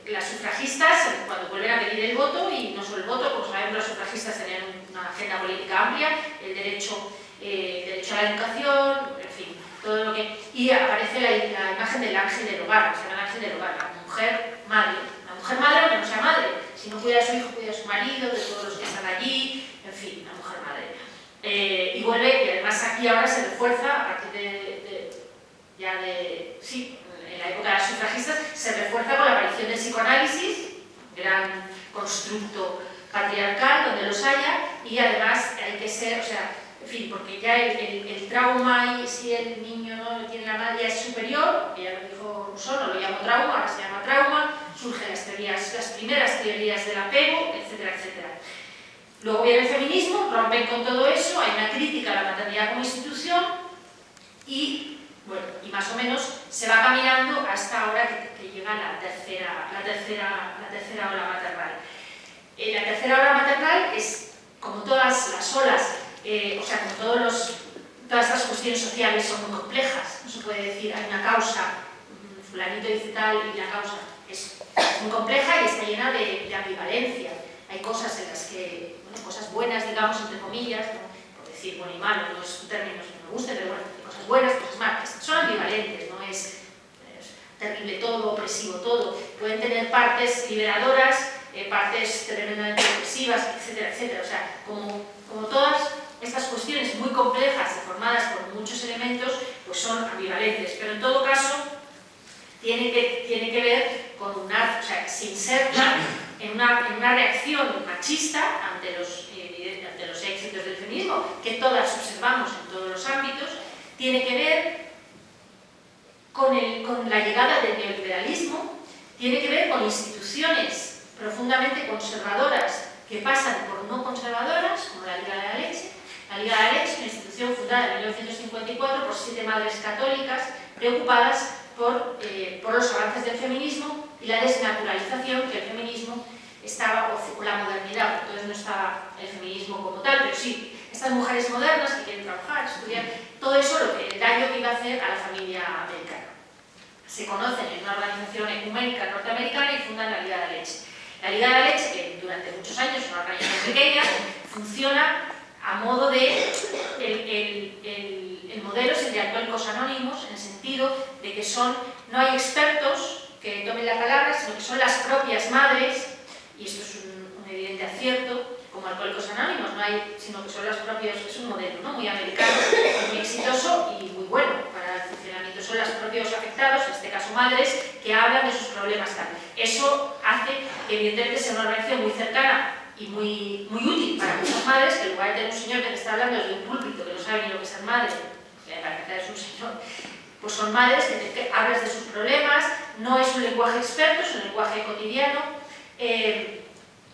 las sufragistas, cuando vuelven a pedir el voto, y no solo el voto, como sabemos, las sufragistas tenían una agenda política amplia, el derecho a la educación, en fin, todo lo que... Y aparece la imagen del ángel del hogar, o sea, el ángel del hogar, la mujer madre. La mujer madre, aunque no sea madre, si no cuida de su hijo, cuida de su marido, de todos los que están allí, en fin, la mujer madre. Y vuelve, y además aquí ahora se refuerza a partir en la época de las sufragistas, se refuerza con la aparición del psicoanálisis, gran constructo patriarcal donde los haya, y además hay que ser, o sea, en fin, porque ya el trauma, y si el niño no tiene la madre, ya es superior, que ya lo dijo Rousseau, no lo llamo trauma, ahora se llama trauma, surgen las primeras teorías del apego, etcétera, etcétera. Luego viene el feminismo, rompen con todo eso, hay una crítica a la maternidad como institución y, bueno, y más o menos se va caminando hasta ahora que llega la tercera ola maternal. La tercera ola maternal es, como todas las olas, como todas estas cuestiones sociales son muy complejas, no se puede decir hay una causa, fulanito dice tal y la causa es muy compleja y está llena de ambivalencia. Hay cosas en las que, bueno, cosas buenas, digamos, entre comillas, ¿no? Por decir bueno y malo, no es un término que me guste, pero bueno, hay cosas buenas, cosas malas, son ambivalentes, no es terrible todo, opresivo todo, pueden tener partes liberadoras, partes tremendamente opresivas, etcétera, etcétera. O sea, como todas estas cuestiones muy complejas y formadas por muchos elementos, pues son ambivalentes, pero en todo caso tiene que ver con se inserta en una reacción machista ante los éxitos del feminismo, que todas observamos en todos los ámbitos, tiene que ver con la llegada del neoliberalismo, tiene que ver con instituciones profundamente conservadoras que pasan por no conservadoras, como la Liga de la Leche. La Liga de la Leche es una institución fundada en 1954 por 7 madres católicas preocupadas por los avances del feminismo y la desnaturalización que el feminismo estaba, o la modernidad, entonces no estaba el feminismo como tal, pero sí, estas mujeres modernas que quieren trabajar, estudiar, todo eso, el daño que iba a hacer a la familia americana. Se conocen en una organización ecuménica norteamericana y fundan la Liga de la Leche. La Liga de la Leche, que durante muchos años es una organización pequeña, funciona a modo de el modelo es el de Alcohólicos Anónimos, en el sentido de que no hay expertos que tomen la palabra, sino que son las propias madres, y esto es un evidente acierto, como Alcohólicos Anónimos, no hay, sino que son los propios, es un modelo, ¿no?, muy americano, muy exitoso y muy bueno para el funcionamiento. Son los propios afectados, en este caso madres, que hablan de sus problemas tal. Eso hace que evidentemente sea una organización muy cercana y muy útil para muchas madres, que en lugar de tener un señor que te está hablando desde un púlpito que no sabe ni lo que es ser madre, que para empezar es un señor, pues son madres que hablas de sus problemas, no es un lenguaje experto, es un lenguaje cotidiano,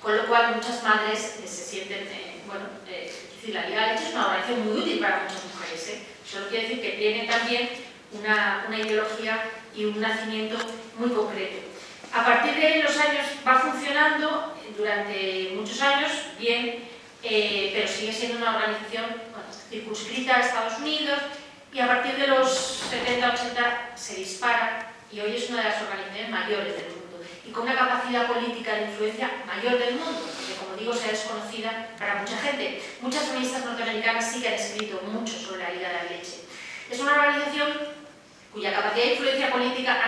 con lo cual muchas madres se sienten, es decir, la Liga de la Leche es una organización muy útil para muchas mujeres, Solo quiere decir que tiene también una ideología y un nacimiento muy concreto. A partir de los años va funcionando durante muchos años bien, pero sigue siendo una organización circunscrita a Estados Unidos, y a partir de los 70-80 se dispara y hoy es una de las organizaciones mayores del mundo y con una capacidad política de influencia mayor del mundo, porque como digo, sea desconocida para mucha gente. Muchas feministas norteamericanas sí que han escrito mucho sobre la Liga de la Leche. Es una organización cuya capacidad de influencia política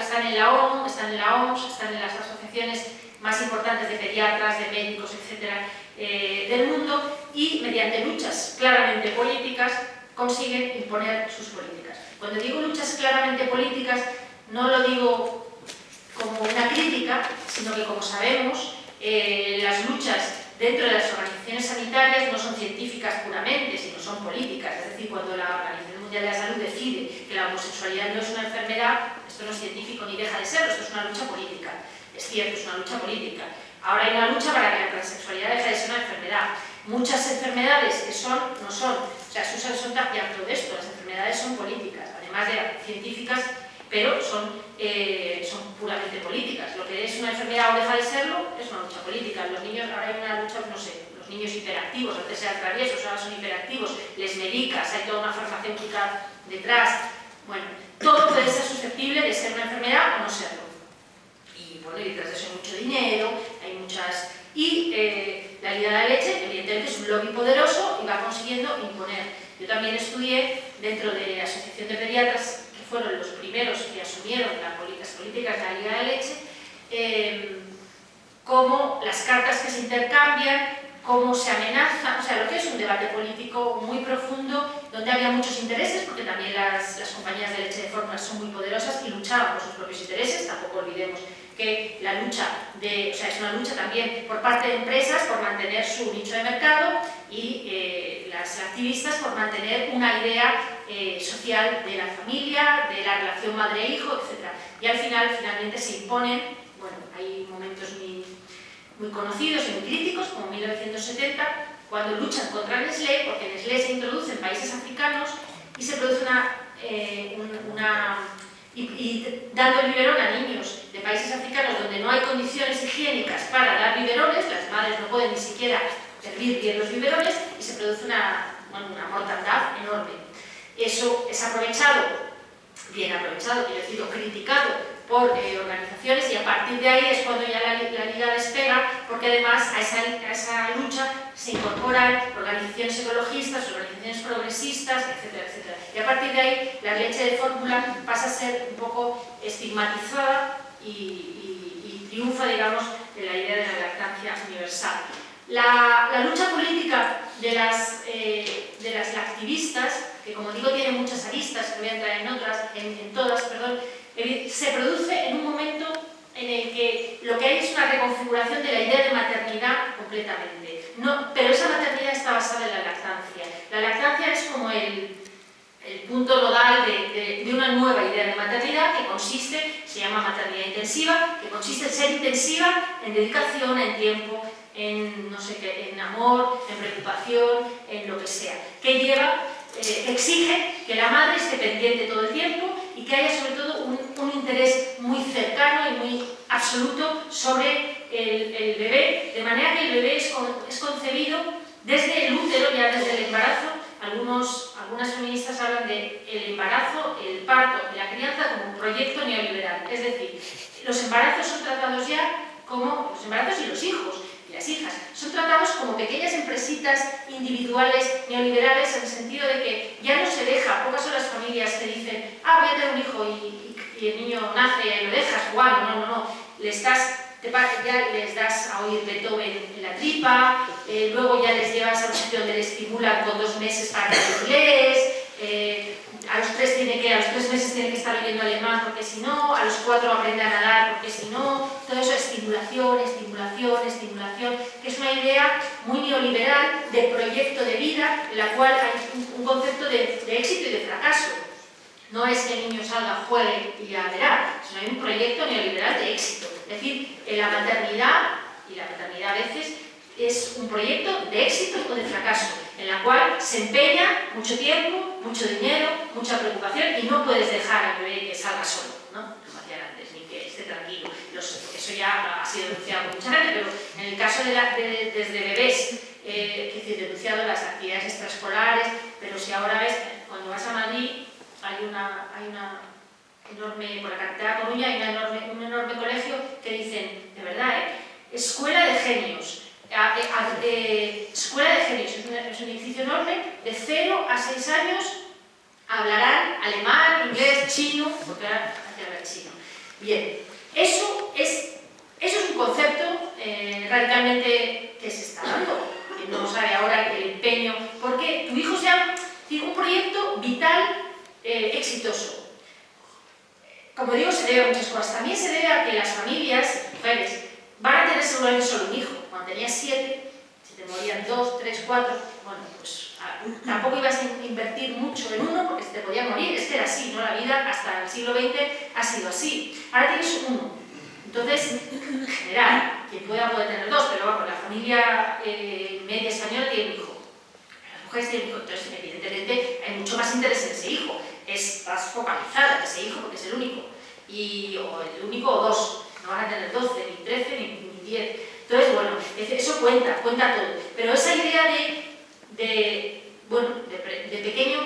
están en la ONU, están en la OMS, están en las asociaciones más importantes de pediatras, de médicos, etcétera, del mundo, y mediante luchas claramente políticas consiguen imponer sus políticas. Cuando digo luchas claramente políticas, no lo digo como una crítica, sino que, como sabemos, las luchas dentro de las organizaciones sanitarias no son científicas puramente, sino son políticas. Es decir, cuando la Organización Mundial de la Salud decide que la homosexualidad no es una enfermedad, esto no es científico ni deja de serlo, esto es una lucha política. Es cierto, es una lucha política. Ahora hay una lucha para que la transexualidad deje de ser una enfermedad. Muchas enfermedades que no son, o sea, Susan Sontag ya habló de esto, las enfermedades son políticas, además de científicas, pero son puramente políticas. Lo que es una enfermedad o deja de serlo es una lucha política. Los niños, ahora hay una lucha, no sé, los niños hiperactivos, antes eran traviesos, ahora son hiperactivos, les medicas, hay toda una farmacéutica detrás. Bueno, todo puede ser susceptible de ser una enfermedad o no serlo. Y bueno, y detrás de eso hay mucho dinero, hay muchas... Y la Liga de la Leche, evidentemente, es un lobby poderoso y va consiguiendo imponer. Yo también estudié dentro de la Asociación de Pediatras, que fueron los primeros que asumieron las políticas de la Liga de la Leche, cómo las cartas que se intercambian cómo se amenaza, o sea, lo que es un debate político muy profundo, donde había muchos intereses, porque también las compañías de leche de fórmula son muy poderosas y luchaban por sus propios intereses. Tampoco olvidemos que la lucha es una lucha también por parte de empresas por mantener su nicho de mercado y las activistas por mantener una idea social de la familia, de la relación madre-hijo, etc. Y al final, finalmente se imponen, bueno, hay momentos muy conocidos y muy críticos, como 1970, cuando luchan contra Nestlé, porque Nestlé se introduce en países africanos y se produce dando el biberón a niños de países africanos donde no hay condiciones higiénicas para dar biberones, las madres no pueden ni siquiera servir bien los biberones y se produce una mortandad enorme. Eso es aprovechado, bien aprovechado, quiero decir, criticado por organizaciones, y a partir de ahí es cuando ya la Liga despega, porque además a esa lucha se incorporan organizaciones ecologistas, organizaciones progresistas, etcétera, etcétera. Y a partir de ahí la leche de fórmula pasa a ser un poco estigmatizada y triunfa, digamos, de la idea de la lactancia universal. La lucha política de las activistas, que como digo tiene muchas aristas, que voy a entrar en todas, se produce en un momento en el que lo que hay es una reconfiguración de la idea de maternidad completamente. Pero esa maternidad está basada en la lactancia. La lactancia es como el punto nodal de una nueva idea de maternidad que consiste, se llama maternidad intensiva, que consiste en ser intensiva, en dedicación, en tiempo, en no sé qué, en amor, en preocupación, en lo que sea, que exige que la madre esté pendiente todo el tiempo y que haya sobre todo un interés muy cercano y muy absoluto sobre el bebé, de manera que el bebé es concebido desde el útero, ya desde el embarazo. Algunas feministas hablan del embarazo, el parto y la crianza como un proyecto neoliberal, es decir, los embarazos son tratados ya como los embarazos y los hijos y las hijas son tratados como pequeñas empresitas individuales neoliberales, en el sentido de que ya no se deja. Pocas son las familias que dicen voy a tener un hijo y el niño nace y lo dejas jugando. No, ya les das a oír Beethoven en la tripa, luego ya les llevas a un sitio donde les estimulan con 2 meses para que inglés, a los 3 meses tiene que estar oyendo alemán porque si no, a los 4 aprende a nadar porque si no, todo eso es estimulación, que es una idea muy neoliberal de proyecto de vida, en la cual hay un concepto de éxito y de fracaso. No es que el niño salga, juegue y ya verá, sino hay un proyecto neoliberal de éxito. Es decir, la maternidad, y la maternidad a veces, es un proyecto de éxito o de fracaso, en la cual se empeña mucho tiempo, mucho dinero, mucha preocupación, y no puedes dejar al bebé que salga solo, ¿no? Como hacían antes, ni que esté tranquilo. Eso ya ha sido denunciado por mucha gente, pero en el caso desde bebés, que he denunciado las actividades extraescolares, pero si ahora ves, cuando vas a Madrid, hay una enorme, por la carretera de Coruña, hay un enorme colegio que dicen, de verdad, escuela de genios. Escuela de genios, es un edificio enorme, de 0 a 6 años hablarán alemán, inglés, chino, porque ahora hay que hablar chino. Bien, eso es un concepto radicalmente que se está dando, que no sabe ahora el empeño, porque tu hijo sea un proyecto vital exitoso. Como digo, se debe a muchas cosas. También se debe a que las familias, mujeres, van a tener seguramente solo un hijo. Cuando tenías 7, si te morían 2, 3, 4, bueno, pues tampoco ibas a invertir mucho en uno porque se te podía morir. Es que era así, ¿no? La vida hasta el siglo XX ha sido así. Ahora tienes uno. Entonces, en general, quien puede tener 2, pero vamos, la familia media española tiene un hijo. Las mujeres tienen un hijo. Entonces, evidentemente, hay mucho más interés en ese hijo. Estás focalizada en ese hijo porque es el único. O el único o 2. No van a tener 12, ni 13, ni 10. Entonces, bueno, eso cuenta todo. Pero esa idea de pequeño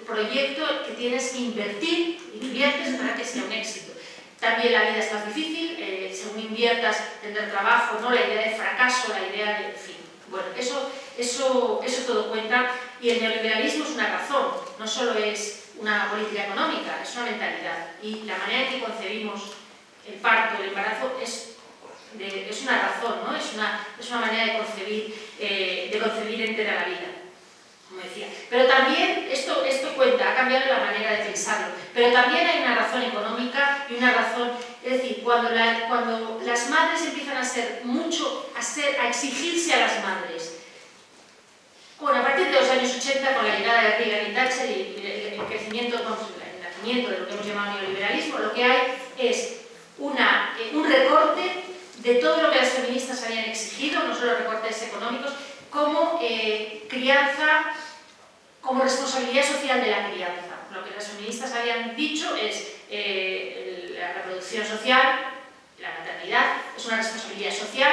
proyecto que tienes que invertir, inviertes para que sea un éxito. También la vida es más difícil, según inviertas tendrás trabajo, ¿no? La idea de fracaso, la idea de, en fin. Bueno, eso todo cuenta, y el neoliberalismo es una razón, no solo es una política económica, es una mentalidad. Y la manera en que concebimos el parto, el embarazo, es es una razón, ¿no? Es una manera de concebir entera la vida, como decía. Pero también, esto cuenta, ha cambiado la manera de pensarlo, pero también hay una razón económica y una razón, es decir, cuando las madres empiezan a exigirse a las madres. Bueno, a partir de los años 80, con la llegada de Reagan y Thatcher y el crecimiento, el nacimiento de lo que hemos llamado neoliberalismo, lo que hay es un recorte de todo lo que las feministas habían exigido, no solo recortes económicos, como crianza, como responsabilidad social de la crianza. Lo que las feministas habían dicho es la reproducción social, la maternidad, es una responsabilidad social,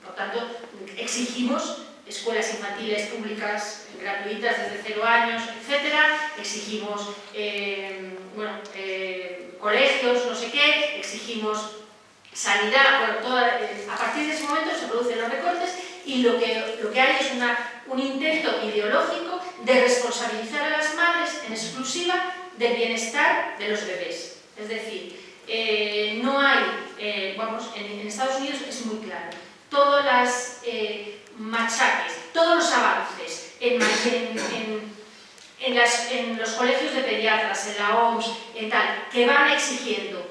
por tanto, exigimos escuelas infantiles públicas gratuitas desde 0 años, etc. Exigimos colegios, no sé qué, exigimos sanidad. Bueno, a partir de ese momento se producen los recortes y lo que hay es un intento ideológico de responsabilizar a las madres en exclusiva del bienestar de los bebés. Es decir, no hay, en Estados Unidos es muy claro, todas las machaques, todos los avances en los colegios de pediatras, en la OMS, que van exigiendo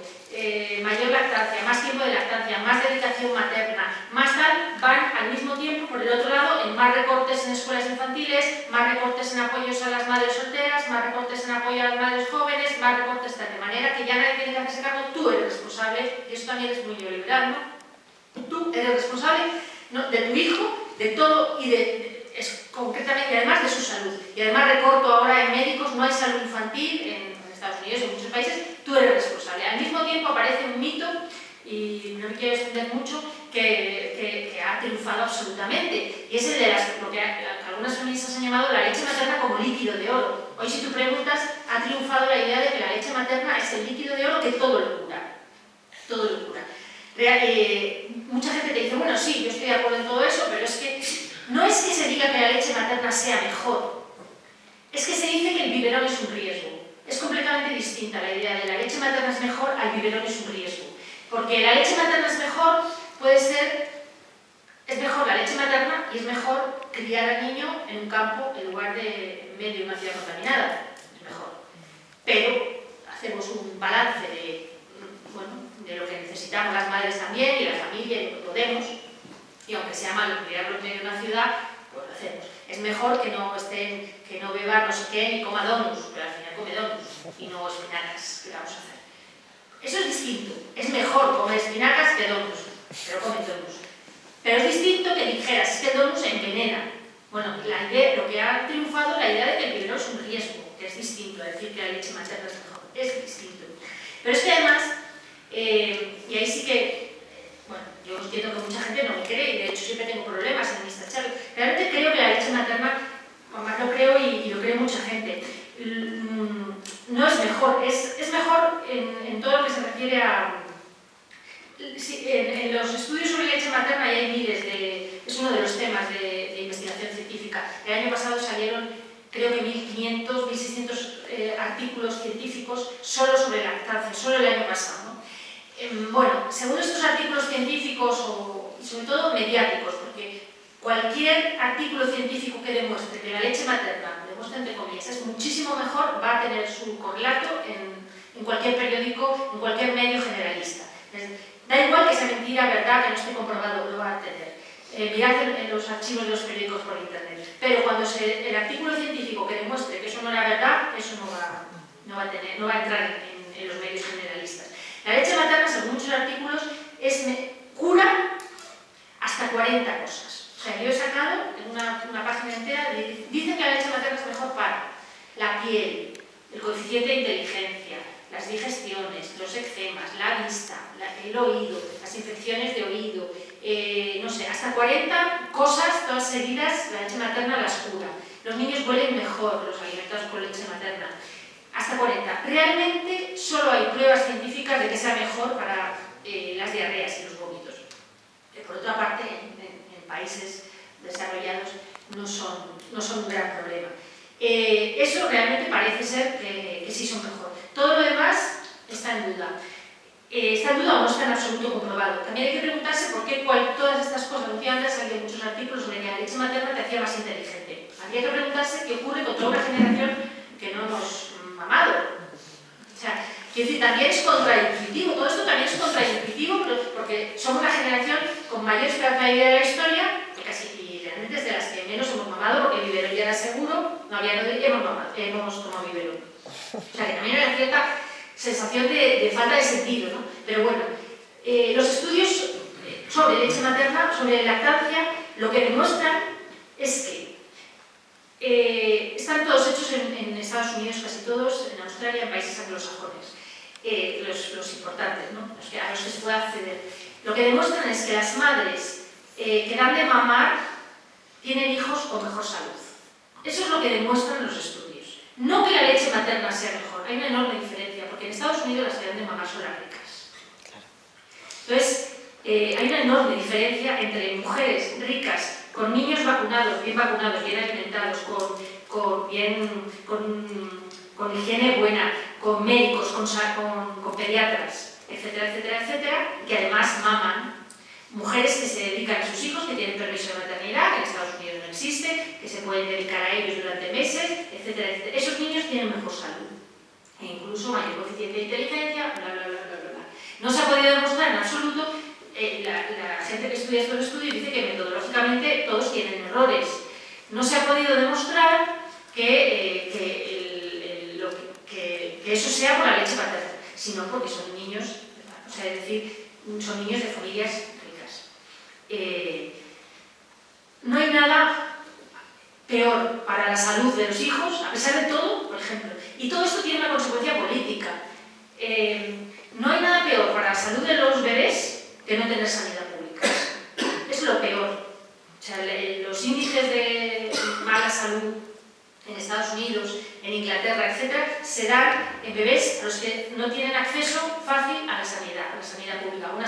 mayor lactancia, más tiempo de lactancia, más dedicación materna, más tal, van al mismo tiempo, por el otro lado, en más recortes en escuelas infantiles, más recortes en apoyos a las madres solteras, más recortes en apoyo a las madres jóvenes, más recortes de manera que ya nadie tiene que hacerse cargo, tú eres responsable, y eso también es muy neoliberal, ¿no? Tú eres responsable, ¿no?, de tu hijo, de todo y concretamente, y además de su salud. Y además recorto ahora en médicos, no hay salud infantil en Estados Unidos y en muchos países, tú eres responsable. Al mismo tiempo aparece un mito, y no me quiero extender mucho, que ha triunfado absolutamente, y es el de lo que algunas feministas han llamado la leche materna como líquido de oro. Hoy, si tú preguntas, ha triunfado la idea de que la leche materna es el líquido de oro que todo lo cura. Todo lo cura. Mucha gente te dice, bueno, sí, yo estoy de acuerdo en todo eso, pero es que no es que se diga que la leche materna sea mejor, es que se dice que el biberón es un riesgo. Es completamente distinta la idea de la leche materna es mejor al biberón es un riesgo. Porque la leche materna es mejor, es mejor la leche materna y es mejor criar al niño en un campo en lugar de en medio de una ciudad contaminada. Es mejor. Pero hacemos un balance de lo que necesitamos las madres también y la familia y lo que podemos, y aunque sea malo criarlo en medio de una ciudad, pues lo hacemos. Es mejor que no beba no sé qué ni coma donuts, pero al final come donuts y no espinacas. ¿Qué vamos a hacer? Eso es distinto. Es mejor comer espinacas que donuts, pero come donuts. Pero es distinto que dijeras, es que el donut se envenena. Bueno, lo que ha triunfado es la idea de que el biberón es un riesgo, que es distinto a decir que la leche materna es mejor. Es distinto. Pero es que además, y ahí sí que, yo entiendo que mucha gente no me cree, y de hecho siempre tengo problemas en mis charlas. Realmente creo que la leche materna, además lo creo y lo cree mucha gente, no es mejor, es mejor en todo lo que se refiere a... En los estudios sobre leche materna, y hay miles es uno de los temas de investigación científica. El año pasado salieron, creo que 1.500, 1.600 artículos científicos solo sobre lactancia, solo el año pasado, ¿no? Bueno, según estos artículos científicos, y sobre todo mediáticos, porque cualquier artículo científico que demuestre que la leche materna, demuestre entre comillas, es muchísimo mejor, va a tener su correlato en cualquier periódico, en cualquier medio generalista. Da igual que sea mentira, verdad, que no esté comprobado, lo va a tener. Mirad en los archivos de los periódicos por internet. Pero cuando el artículo científico que demuestre que eso no era verdad, eso no va a entrar en los medios generalistas. La leche materna, según muchos artículos, cura hasta 40 cosas. O sea, yo he sacado en una página entera, dicen que la leche materna es mejor para la piel, el coeficiente de inteligencia, las digestiones, los eczemas, la vista, el oído, las infecciones de oído, no sé, hasta 40 cosas, todas seguidas, la leche materna las cura. Los niños huelen mejor, los alimentados con leche materna. Hasta 40. Realmente solo hay pruebas científicas de que sea mejor para las diarreas y los vómitos. Por otra parte, en países desarrollados no son un gran problema. Eso realmente parece ser que sí son mejor. Todo lo demás está en duda. está en duda o no está en absoluto comprobado. También hay que preguntarse por qué todas estas cosas, antes ha habido muchos artículos sobre que la leche materna te hacía más inteligente. Habría que preguntarse qué ocurre con toda una generación que no hemos mamado. O sea, quiero decir, también es contraintuitivo, todo esto también es contraintuitivo, porque somos la generación con mayor esperanza de vida de la historia, y realmente es de las que menos hemos mamado, porque el biberón ya era seguro, no había hemos tomado biberón. O sea, que también hay cierta sensación de falta de sentido, ¿no? Pero bueno, los estudios sobre leche materna, sobre lactancia, lo que demuestran es que están todos hechos en Estados Unidos, casi todos, en Australia, en países anglosajones, los importantes, ¿no? A los que se puede acceder. Lo que demuestran es que las madres que dan de mamar tienen hijos con mejor salud. Eso es lo que demuestran los estudios. No que la leche materna sea mejor, hay una enorme diferencia, porque en Estados Unidos las que dan de mamar son las ricas. Entonces, hay una enorme diferencia entre mujeres ricas con niños vacunados, bien alimentados, con higiene buena, con médicos, con pediatras, etcétera, etcétera, etcétera, que además maman. Mujeres que se dedican a sus hijos, que tienen permiso de maternidad, que en Estados Unidos no existe, que se pueden dedicar a ellos durante meses, etcétera, etcétera. Esos niños tienen mejor salud, e incluso mayor coeficiente de inteligencia, bla, bla, bla, bla, bla. No se ha podido demostrar en absoluto. La gente que estudia estos estudios dice que metodológicamente todos tienen errores. No se ha podido demostrar que eso sea por la leche paterna, sino porque son niños, o sea, es decir, son niños de familias ricas. No hay nada peor para la salud de los hijos, a pesar de todo, por ejemplo, y todo esto tiene una consecuencia política. No hay nada peor para la salud de los bebés que no tener sanidad pública. Es lo peor. O sea, los índices de mala salud en Estados Unidos, en Inglaterra, etc., se dan en bebés a los que no tienen acceso fácil a la sanidad pública, a una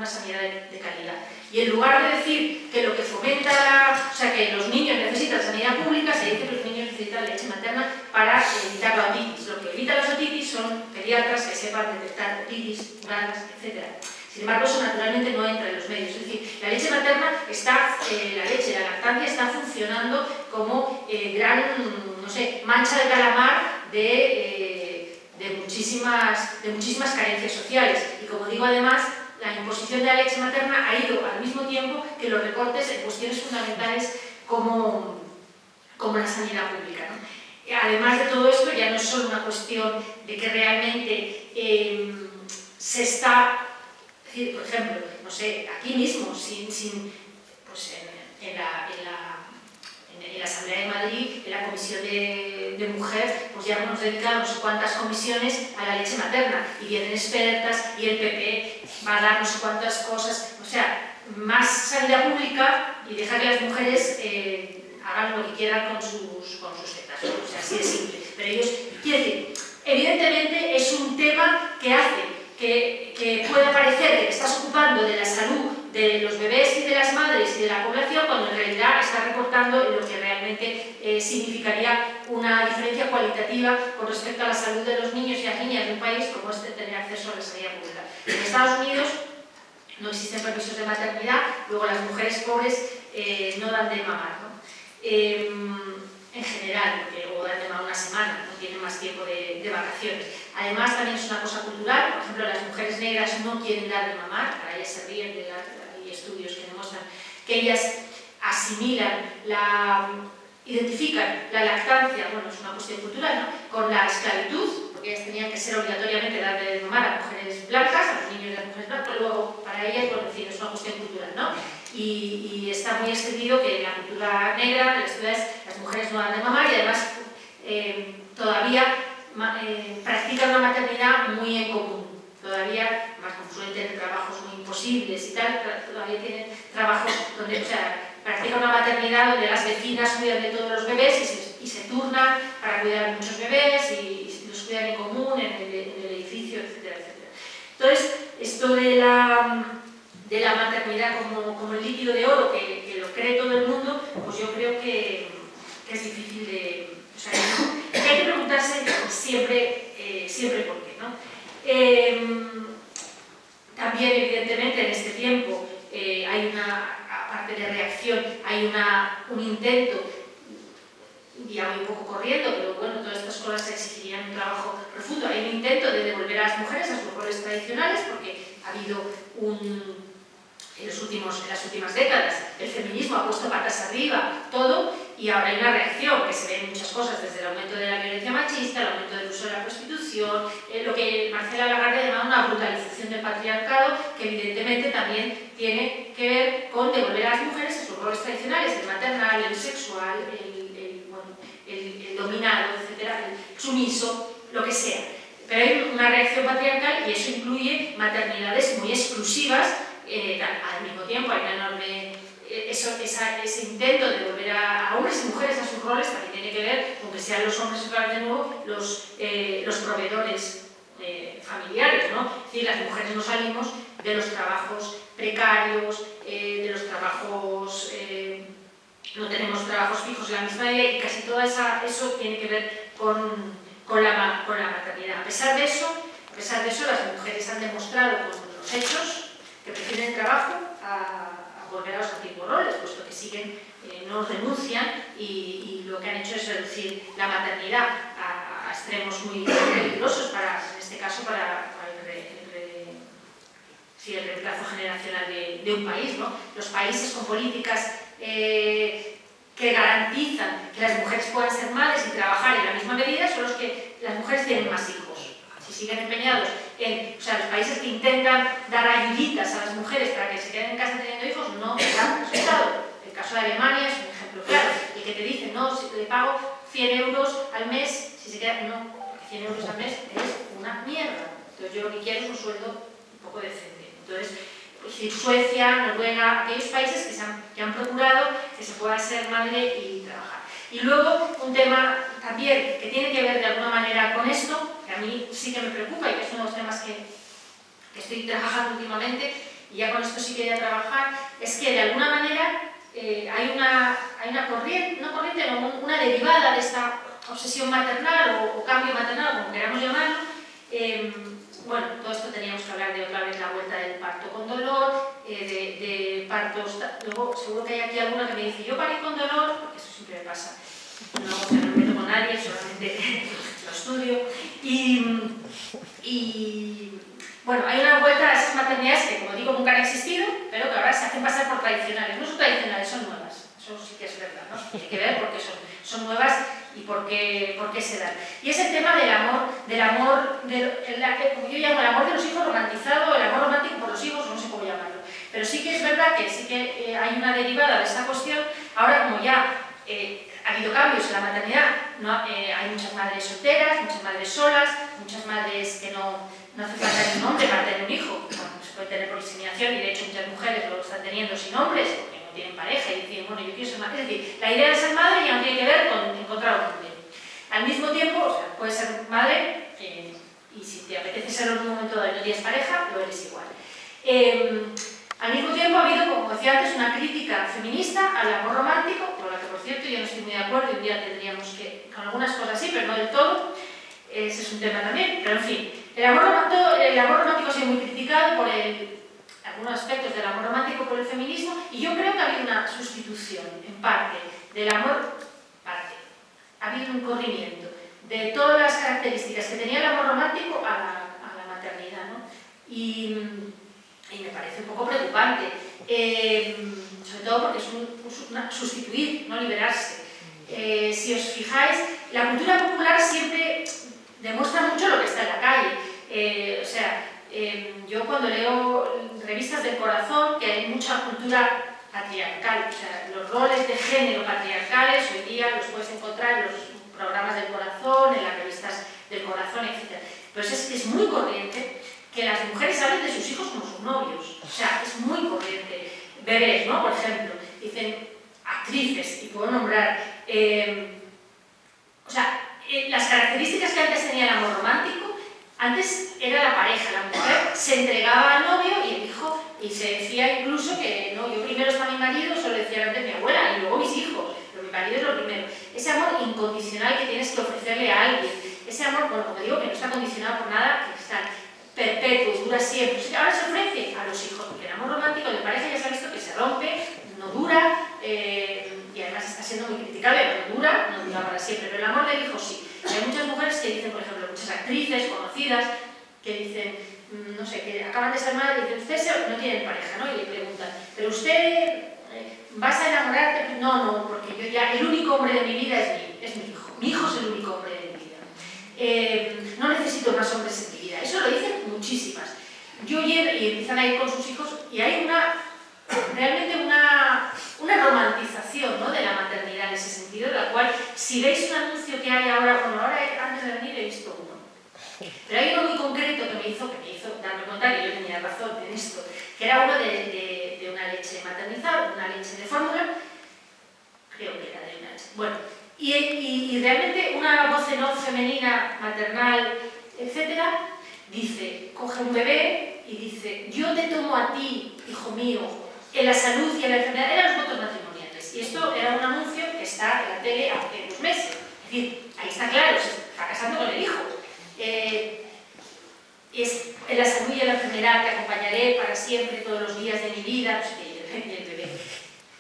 sanidad de calidad. Y en lugar de decir que lo que fomenta, o sea, que los niños necesitan sanidad pública, se dice que los niños necesitan leche materna para evitar la otitis. Lo que evita las otitis son pediatras que sepan detectar otitis, uranas, etc. Sin embargo, eso naturalmente no entra en los medios. Es decir, la leche materna la lactancia está funcionando como gran, no sé, mancha de calamar de muchísimas carencias sociales. Y como digo, además, la imposición de la leche materna ha ido al mismo tiempo que los recortes en cuestiones fundamentales como la sanidad pública, ¿no? Además de todo esto, ya no es solo una cuestión de que realmente se está... Por ejemplo, no sé, aquí mismo, pues en la Asamblea de Madrid, en la Comisión de Mujer, pues ya hemos dedicado no sé cuántas comisiones a la leche materna, y vienen expertas, y el PP va a dar no sé cuántas cosas, o sea, más sanidad pública y dejar que las mujeres hagan lo que quieran con sus tetas, ¿no? O sea, así de simple. Pero ellos, quiero decir, evidentemente es un tema que hace que puede parecer que te estás ocupando de la salud de los bebés y de las madres y de la población, cuando en realidad estás recortando en lo que realmente significaría una diferencia cualitativa con respecto a la salud de los niños y las niñas de un país como es tener acceso a la sanidad pública. En Estados Unidos no existen permisos de maternidad, luego las mujeres pobres no dan de mamar, ¿no? En general, porque luego dan de mamar una semana, no tienen más tiempo de vacaciones. Además, también es una cosa cultural. Por ejemplo, las mujeres negras no quieren dar de mamar, para ellas se ríen, hay estudios que demuestran que ellas asimilan, identifican la lactancia, bueno, es una cuestión cultural, ¿no?, con la esclavitud, porque ellas tenían que ser obligatoriamente dar de mamar a mujeres blancas, a los niños de las mujeres blancas, pero luego para ellas, bueno, en fin, es una cuestión cultural, ¿no? Y está muy extendido que en la cultura negra, en las ciudades, las mujeres no dan de mamar y además todavía practican una maternidad muy en común. Todavía, más como suelen tener trabajos muy imposibles y tal, todavía tienen trabajos donde, o sea, practican una maternidad donde las vecinas cuidan de todos los bebés y se turnan para cuidar de muchos bebés y los cuidan en común, en el edificio, etcétera, etcétera. Entonces, esto de la maternidad como el líquido de oro que lo cree todo el mundo, pues yo creo que es difícil de... O sea, que hay que preguntarse siempre por qué, ¿no? También, evidentemente, en este tiempo hay una, aparte de reacción, hay un intento, ya voy un poco corriendo, pero bueno, todas estas cosas exigirían un trabajo profundo. Hay un intento de devolver a las mujeres a sus roles tradicionales, porque ha habido en las últimas décadas, el feminismo ha puesto patas arriba todo, y ahora hay una reacción que se ve en muchas cosas, desde el aumento de la violencia machista, el aumento del uso de la prostitución, lo que Marcela Lagarde llama una brutalización del patriarcado, que evidentemente también tiene que ver con devolver a las mujeres a sus roles tradicionales, el maternal, el sexual, el dominado, etcétera, el sumiso, lo que sea. Pero hay una reacción patriarcal y eso incluye maternidades muy exclusivas. Al mismo tiempo hay una enorme... ese intento de volver a hombres y mujeres a sus roles también tiene que ver con que sean los hombres otra vez de nuevo los proveedores familiares, ¿no? Es decir, las mujeres no salimos de los trabajos precarios, de los trabajos... no tenemos trabajos fijos en la misma medida, y casi todo eso tiene que ver con la maternidad. A pesar de eso, las mujeres han demostrado con los hechos que prefieren el trabajo a volver a los antiguos roles, puesto que siguen, no renuncian, y lo que han hecho es reducir la maternidad a extremos muy peligrosos, en este caso para el reemplazo generacional de un país, ¿no? Los países con políticas que garantizan que las mujeres puedan ser madres y trabajar en la misma medida son los que las mujeres tienen más hijos. Si siguen empeñados los países que intentan dar ayuditas a las mujeres para que se queden en casa teniendo hijos no dan resultado. El caso de Alemania es un ejemplo claro. El que te dice, no, le pago 100 euros al mes, si se queda, no, porque 100 euros al mes es una mierda. Entonces yo lo que quiero es un sueldo un poco decente. Entonces, Suecia, Noruega, aquellos países que han procurado que se pueda ser madre y trabajar. Y luego un tema también que tiene que ver de alguna manera con esto, que a mí sí que me preocupa y que es uno de los temas que estoy trabajando últimamente, y ya con esto sí quería trabajar, es que de alguna manera hay una corriente, una derivada de esta obsesión maternal o cambio maternal, como queramos llamarlo. Bueno, todo esto teníamos que hablar de otra vez la vuelta del parto con dolor, de partos... Luego, seguro que hay aquí alguna que me dice, yo parí con dolor, porque eso siempre me pasa. No me meto con nadie, solamente lo estudio. Y bueno, hay una vuelta a esas maternidades que, como digo, nunca han existido, pero que ahora se hacen pasar por tradicionales. No son tradicionales, son nuevas. Eso sí que es verdad, ¿no? Tiene que ver porque son nuevas y por qué se dan. Y es el tema del amor, como yo llamo el amor de los hijos romantizado, el amor romántico por los hijos, no sé cómo llamarlo. Pero sí que es verdad que sí que hay una derivada de esta cuestión. Ahora, como ya ha habido cambios en la maternidad, hay muchas madres solteras, muchas madres solas, muchas madres que no hace falta ni un hombre para tener un hijo. Bueno, se puede tener por inseminación, y de hecho muchas mujeres lo están teniendo sin hombres, porque no tienen pareja y dicen, bueno, yo quiero ser madre. Es decir, la idea de ser madre ya no tiene que ver con encontrar un hombre. Al mismo tiempo, o sea, puedes ser madre y si te apetece serlo en un momento dado y no tienes pareja, lo eres igual. Al mismo tiempo ha habido, como decía antes, una crítica feminista al amor romántico, con la que, por cierto, yo no estoy muy de acuerdo, y un día tendríamos que, con algunas cosas sí, pero no del todo. Ese es un tema también, pero en fin. El amor romántico ha sido muy criticado por algunos aspectos del amor romántico por el feminismo, y yo creo que ha habido una sustitución, en parte, del amor, ha habido un corrimiento de todas las características que tenía el amor romántico a la maternidad, ¿no? Y me parece un poco preocupante, sobre todo porque es sustituir, no liberarse. Si os fijáis, la cultura popular siempre demuestra mucho lo que está en la calle. Yo cuando leo revistas del corazón, que hay mucha cultura patriarcal, o sea, los roles de género patriarcales hoy día los puedes encontrar en los programas del corazón, en las revistas del corazón, etc. Pero es muy corriente que las mujeres hablen de sus hijos como sus novios. O sea, es muy corriente. Bebés, ¿no? Por ejemplo, dicen actrices, y puedo nombrar... las características que antes tenía el amor romántico, antes era la pareja, la mujer se entregaba al novio y el hijo, y se decía incluso que no, yo primero está mi marido, eso lo decía antes mi abuela, y luego mis hijos, pero mi marido es lo primero. Ese amor incondicional que tienes que ofrecerle a alguien, ese amor, bueno, como digo, que no está condicionado por nada, que está... perpetuo, dura siempre. Ahora se ofrece a los hijos, porque el amor romántico de pareja ya se ha visto que se rompe, no dura, y además está siendo muy criticable, no dura para siempre, pero el amor del hijo sí. Y hay muchas mujeres que dicen, por ejemplo, muchas actrices conocidas, que dicen, no sé, que acaban de ser madres y dicen, usted no tiene pareja, ¿no? Y le preguntan, ¿pero usted vas a enamorarte? No, porque yo ya, el único hombre de mi vida es mi hijo. Mi hijo es el único hombre de mi vida. No necesito más hombres en mi vida. Eso lo dicen muchísimas. Y empiezan a ir con sus hijos y hay realmente una romantización, ¿no?, de la maternidad en ese sentido, de la cual, si veis un anuncio que hay ahora, bueno, ahora antes de venir he visto uno, pero hay uno muy concreto que me hizo darme cuenta que yo tenía razón en esto, que era uno de una leche maternizada, una leche de fórmula, creo que era de una leche, bueno, y realmente una voz en off femenina, maternal, etcétera, dice, coge un bebé y dice, yo te tomo a ti, hijo mío, en la salud y en la enfermedad, eran los votos matrimoniales. Y esto era un anuncio que está en la tele hace unos meses. Es decir, ahí está claro, se está casando con el hijo. Es en la salud y en la enfermedad te acompañaré para siempre, todos los días de mi vida, no sé qué, y el bebé.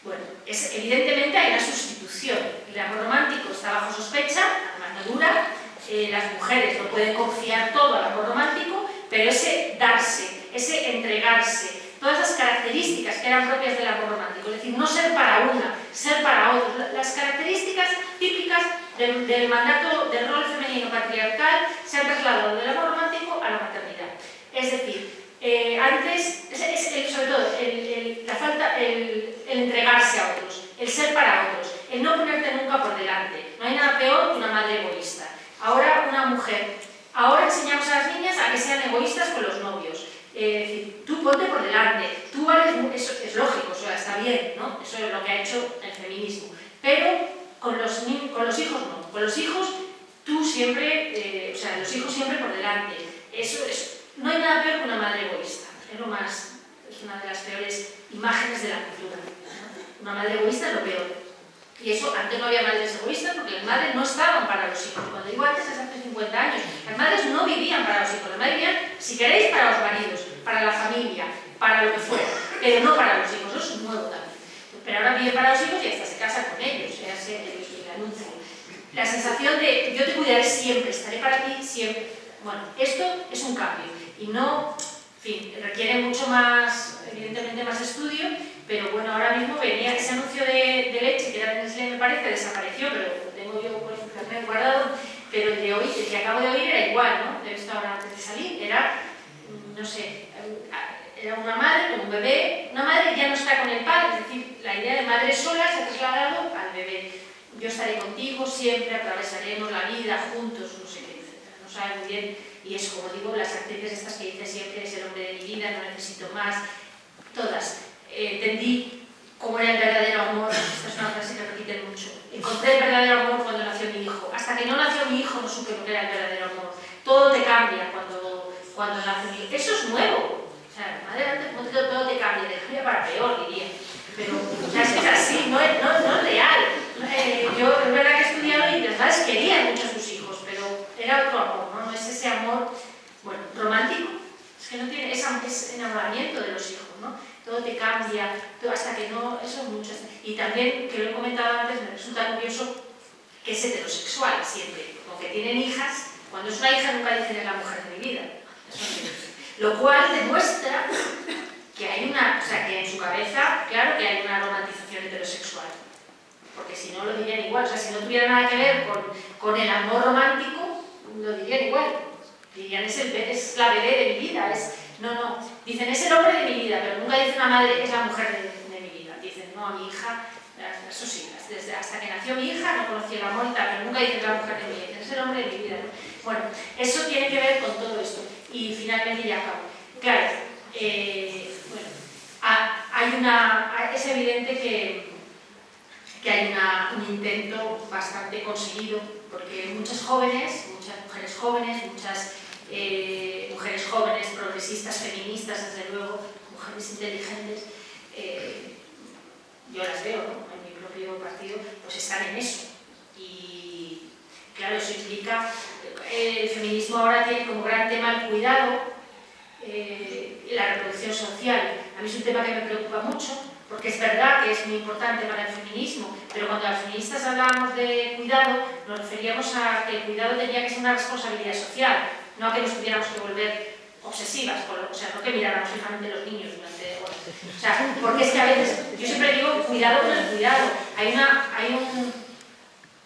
Bueno, evidentemente hay una sustitución. El amor romántico está bajo sospecha, además no dura. Las mujeres no pueden confiar todo al amor romántico, pero ese darse, ese entregarse, todas las características que eran propias del amor romántico, es decir, no ser para una, ser para otros, las características típicas del mandato del rol femenino patriarcal se han trasladado del amor romántico a la maternidad. Es decir, antes, sobre todo, el entregarse a otros, el ser para otros, el no ponerte nunca por delante. No hay nada peor que una madre egoísta. Ahora una mujer. Ahora enseñamos a las niñas a que sean egoístas con los novios. Es decir, tú ponte por delante, tú vales, eso es lógico, o sea, está bien, ¿no? Eso es lo que ha hecho el feminismo. Pero con los hijos no. Con los hijos tú siempre, los hijos siempre por delante. No hay nada peor que una madre egoísta. Es una de las peores imágenes de la cultura, ¿no? Una madre egoísta es lo peor. Y eso, antes no había madres egoístas porque las madres no estaban para los hijos. Cuando digo antes, es hace 50 años. Las madres no vivían para los hijos. Las madres vivían, si queréis, para los maridos, para la familia, para lo que fuera. Pero no para los hijos. Eso es nuevo también. Pero ahora vive para los hijos y hasta se casa con ellos. El anuncio. La sensación de yo te cuidaré siempre, estaré para ti siempre. Bueno, esto es un cambio. Y no, en fin, requiere mucho más, evidentemente más estudio. Pero bueno, ahora mismo venía ese anuncio de leche, que era de Nestlé, me parece, desapareció, pero lo tengo yo por internet guardado, pero el de hoy, el que acabo de oír, era igual, ¿no? Lo he visto ahora antes de salir, era, no sé, era una madre con un bebé, una madre ya no está con el padre, es decir, la idea de madre sola se ha trasladado al bebé. Yo estaré contigo siempre, atravesaremos la vida juntos, no sé qué, etc. No sabe muy bien, y es como digo, las actrices estas que dicen siempre, es el hombre de mi vida, no necesito más, todas. Entendí cómo era el verdadero amor, esta es una frase que repiten mucho. Encontré el verdadero amor cuando nació mi hijo. Hasta que no nació mi hijo no supe lo que era el verdadero amor. Todo te cambia cuando nace mi hijo. Eso es nuevo. O sea, más adelante todo te cambia, de cambia para peor, diría. Pero es así, no es real. Yo es verdad que he estudiado y las madres querían mucho a sus hijos, pero era otro amor, ¿no? No es ese amor, bueno, romántico. Es que no tiene, es enamoramiento de los hijos, ¿no? Todo te cambia, hasta que no, eso es mucho. Y también, que lo he comentado antes, me resulta curioso que es heterosexual siempre, porque tienen hijas, cuando es una hija nunca dicen es la mujer de mi vida. Lo cual demuestra que hay que en su cabeza, claro que hay una romantización heterosexual. Porque si no lo dirían igual, o sea, si no tuviera nada que ver con el amor romántico, lo dirían igual. Dirían, es la bebé de mi vida, no, dicen, es el hombre de mi vida, pero nunca dicen la madre, es la mujer de mi vida. Dicen, no, a mi hija, eso sí, hasta que nació mi hija no conocí el amor y tal, pero nunca dicen la mujer de mi vida, dicen, es el hombre de mi vida, ¿no? Bueno, eso tiene que ver con todo esto. Y finalmente ya acabo. Claro, es evidente que hay un intento bastante conseguido, porque muchas mujeres jóvenes, muchas mujeres jóvenes, progresistas, feministas, desde luego, mujeres inteligentes, yo las veo, ¿no? En mi propio partido, pues están en eso. Y claro, eso implica, el feminismo ahora tiene como gran tema el cuidado, la reproducción social. A mí es un tema que me preocupa mucho, porque es verdad que es muy importante para el feminismo, pero cuando las feministas hablábamos de cuidado, nos referíamos a que el cuidado tenía que ser una responsabilidad social, no a que nos tuviéramos que volver obsesivas, o sea, no que miráramos fijamente a los niños durante horas. O sea, porque es que a veces, yo siempre digo, cuidado con el cuidado.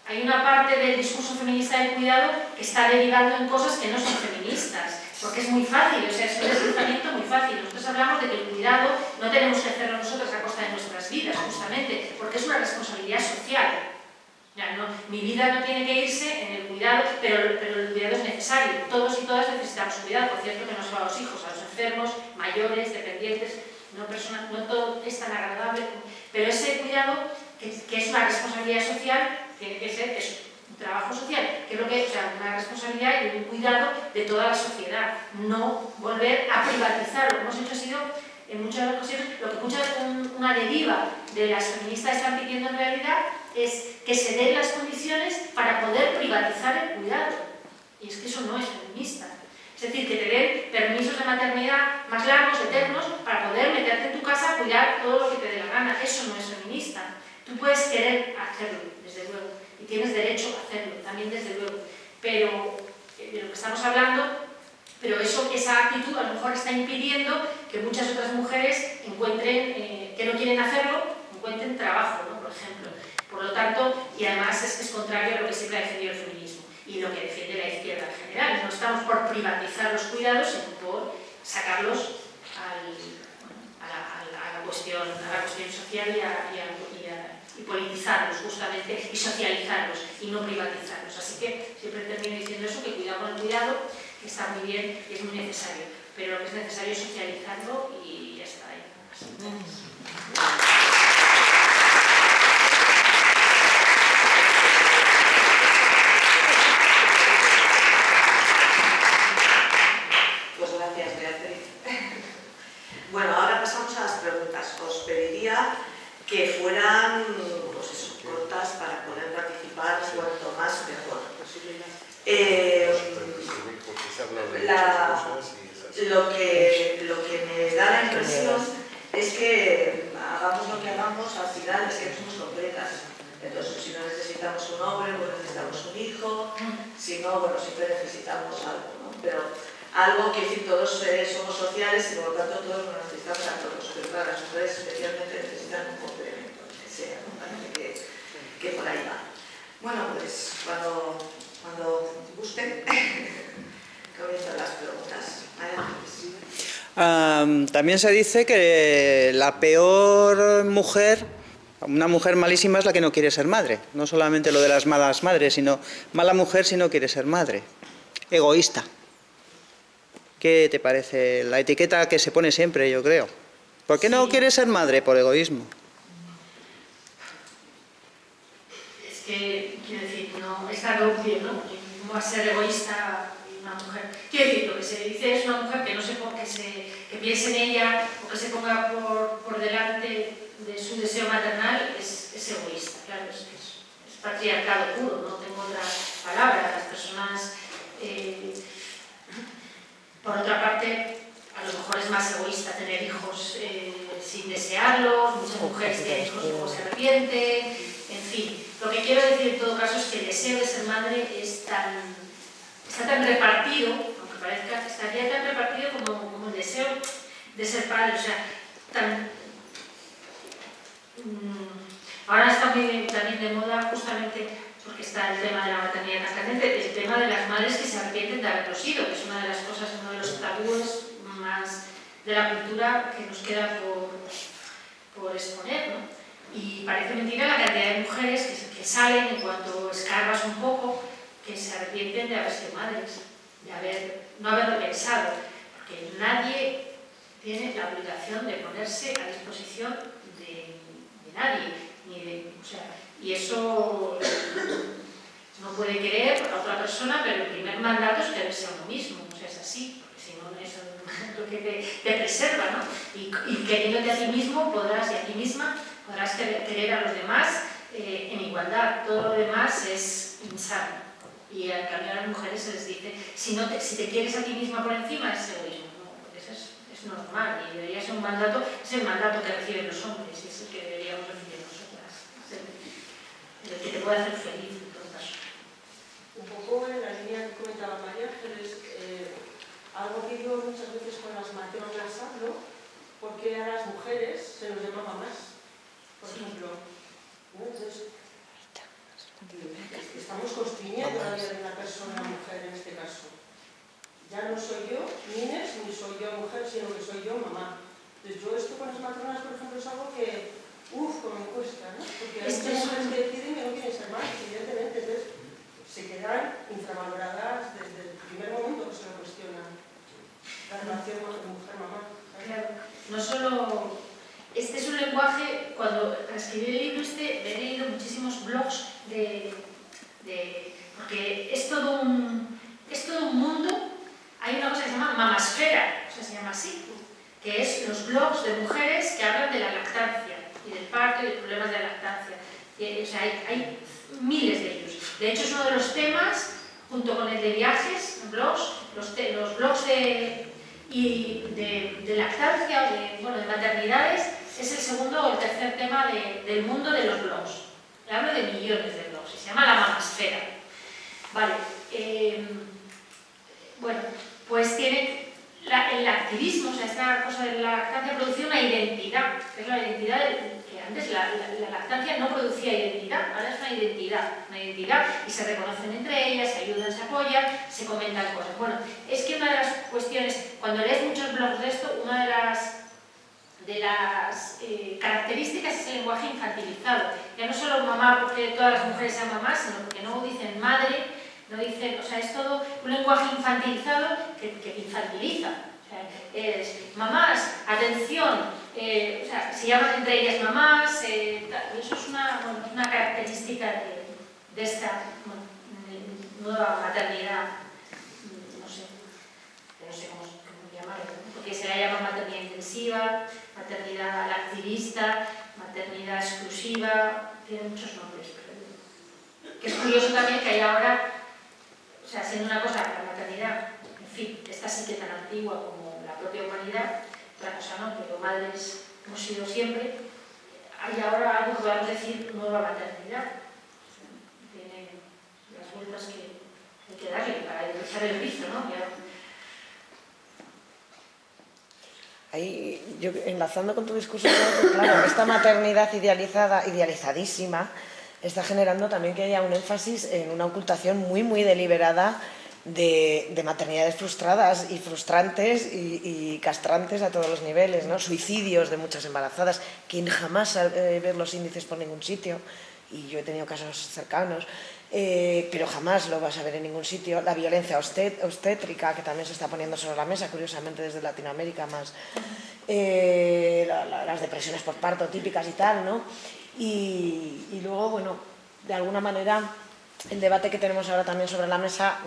Hay una parte del discurso feminista del cuidado que está derivando en cosas que no son feministas, porque es muy fácil, o sea, es un deslizamiento muy fácil. Nosotros hablamos de que el cuidado no tenemos que hacerlo nosotros a costa de nuestras vidas, justamente, porque es una responsabilidad social. Ya, no, mi vida no tiene que irse en el cuidado, pero el cuidado es necesario. Todos y todas necesitamos cuidado. Por cierto, que no solo a los hijos, a los enfermos, mayores, dependientes, no todo es tan agradable. Pero ese cuidado, que es una responsabilidad social, tiene que ser un trabajo social, que es lo que, o sea, una responsabilidad y un cuidado de toda la sociedad. No volver a privatizar. Lo que hemos hecho ha sido, en muchas ocasiones, lo que una deriva de las feministas están pidiendo en realidad es que se den las condiciones para poder privatizar el cuidado. Y es que eso no es feminista. Es decir, que te den permisos de maternidad más largos, eternos, para poder meterte en tu casa a cuidar todo lo que te dé la gana. Eso no es feminista. Tú puedes querer hacerlo, desde luego, y tienes derecho a hacerlo, también desde luego. Pero, de lo que estamos hablando, pero esa actitud a lo mejor está impidiendo que muchas otras mujeres encuentren, que no quieren hacerlo, encuentren trabajo, ¿no? Por ejemplo. Por lo tanto, y además es contrario a lo que siempre ha defendido el feminismo y lo que defiende la izquierda en general. No estamos por privatizar los cuidados, sino por sacarlos a la cuestión social y politizarlos justamente, y socializarlos y no privatizarlos. Así que siempre termino diciendo eso, que cuidado con el cuidado, que está muy bien y es muy necesario, pero lo que es necesario es socializarlo y ya está. Pues gracias, Beatriz. Bueno, ahora pasamos a las preguntas. Os pediría que fueran, pues eso, cortas para poder participar cuanto más mejor. Lo que me da la impresión es que hagamos lo que hagamos, al final es que no somos completas. Entonces, si no necesitamos un hombre, pues necesitamos un hijo, si no, bueno, siempre necesitamos algo, ¿no? Pero algo que decir, todos somos sociales y por lo tanto todos nos necesitamos a todos, pero claro, las mujeres especialmente necesitan un complemento, que sea, ¿no? Parece que por ahí va. Bueno, pues cuando gusten, comienzan las preguntas. También se dice que la peor mujer, una mujer malísima, es la que no quiere ser madre. No solamente lo de las malas madres, sino mala mujer si no quiere ser madre. Egoísta. ¿Qué te parece la etiqueta que se pone siempre, yo creo? ¿Por qué no quiere ser madre? Por egoísmo. Es que, quiero decir, no, es tan obvio, ¿no? ¿Cómo va a ser egoísta una mujer? Quiero decir, lo que se dice es una mujer que no sé por qué que piense en ella o que se ponga por delante de su deseo maternal es egoísta, claro, es patriarcado puro, no tengo otra palabra. Las personas, por otra parte, a lo mejor es más egoísta tener hijos sin desearlos, muchas mujeres tienen hijos y luego se arrepienten, en fin. Lo que quiero decir en todo caso es que el deseo de ser madre está tan repartido, aunque parezca, estaría tan repartido como el deseo de ser padre, o sea, ahora está muy también de moda justamente porque está el tema de la maternidad tan candente, el tema de las madres que se arrepienten de haberlo sido, que es una de las cosas, uno de los tabúes más de la cultura que nos queda por exponer, ¿no? Y parece mentira la cantidad de mujeres que salen en cuanto escarbas un poco, que se arrepienten de haber sido madres, de no haberlo pensado, porque nadie tiene la obligación de ponerse a disposición de nadie, y eso no puede querer a otra persona, pero el primer mandato es quererse a uno mismo, o sea, es así, porque si no eso es lo que te preserva, ¿no? Y queriéndote a ti mismo podrás, y a ti misma podrás querer a los demás en igualdad. Todo lo demás es insano. Y al cambio a las mujeres se les dice, si te quieres a ti misma por encima, es egoísmo, ¿no? Porque es normal y debería ser un mandato, es el mandato que reciben los hombres y es el que deberíamos recibir nosotras, es el que te puede hacer feliz en todo caso. Un poco en la línea que comentaba María Ángeles, algo que yo muchas veces con las matronas hablo, porque a las mujeres se nos llama mamás, por ejemplo. ¿No? Entonces, estamos constriñendo la vida de una persona, mujer en este caso. Ya no soy yo Nines, ni soy yo mujer, sino que soy yo mamá. Entonces yo esto con las matronas, por ejemplo, es algo que, como me cuesta, ¿no? Porque hay muchas mujeres que deciden que no quieren ser madres, evidentemente, entonces se quedan infravaloradas desde el primer momento que se lo cuestionan. La relación mujer-mamá. Claro, no solo... Este es un lenguaje, cuando escribí el libro he leído muchísimos blogs porque es todo un mundo. Hay una cosa que se llama mamasfera, o sea, se llama así, que es los blogs de mujeres que hablan de la lactancia y del parto y de problemas de la lactancia. O sea, hay miles de ellos. De hecho, es uno de los temas, junto con el de viajes, los blogs de lactancia o de maternidades, es el segundo o el tercer tema del mundo de los blogs. Le hablo de millones de blogs, se llama la mamasfera. Vale, bueno, pues tiene el activismo, o sea, esta cosa de la lactancia produce una identidad, que es la identidad que antes la lactancia no producía identidad, ahora es una identidad, y se reconocen entre ellas, se ayudan, se apoyan, se comentan cosas. Bueno, es que una de las cuestiones, cuando lees muchos blogs de esto, una de las características es el lenguaje infantilizado. Ya no solo mamá porque todas las mujeres sean mamás, sino porque no dicen madre, no dicen, o sea, es todo un lenguaje infantilizado que infantiliza. O sea, es mamás, atención, o sea, se llaman entre ellas mamás, y eso es una característica de esta nueva maternidad, no sé cómo llamarlo, porque se la llama maternidad intensiva, maternidad activista, maternidad exclusiva, tiene muchos nombres. Que es curioso también que hay ahora, o sea, siendo una cosa, la maternidad, en fin, esta sí que tan antigua como la propia humanidad, otra cosa no, pero madres hemos sido siempre, hay ahora algo que podemos decir nueva maternidad. Tiene las vueltas que hay que darle para echar el piso, ¿no? Ahí, yo, enlazando con tu discurso, claro, esta maternidad idealizadísima, está generando también que haya un énfasis en una ocultación muy, muy deliberada de maternidades frustradas y frustrantes y castrantes a todos los niveles, ¿no? Suicidios de muchas embarazadas, que jamás ver los índices por ningún sitio, y yo he tenido casos cercanos, pero jamás lo vas a ver en ningún sitio. La violencia obstétrica, que también se está poniendo sobre la mesa, curiosamente desde Latinoamérica más, las depresiones por parto típicas y tal, ¿no? Y luego, bueno, de alguna manera, el debate que tenemos ahora también sobre la mesa,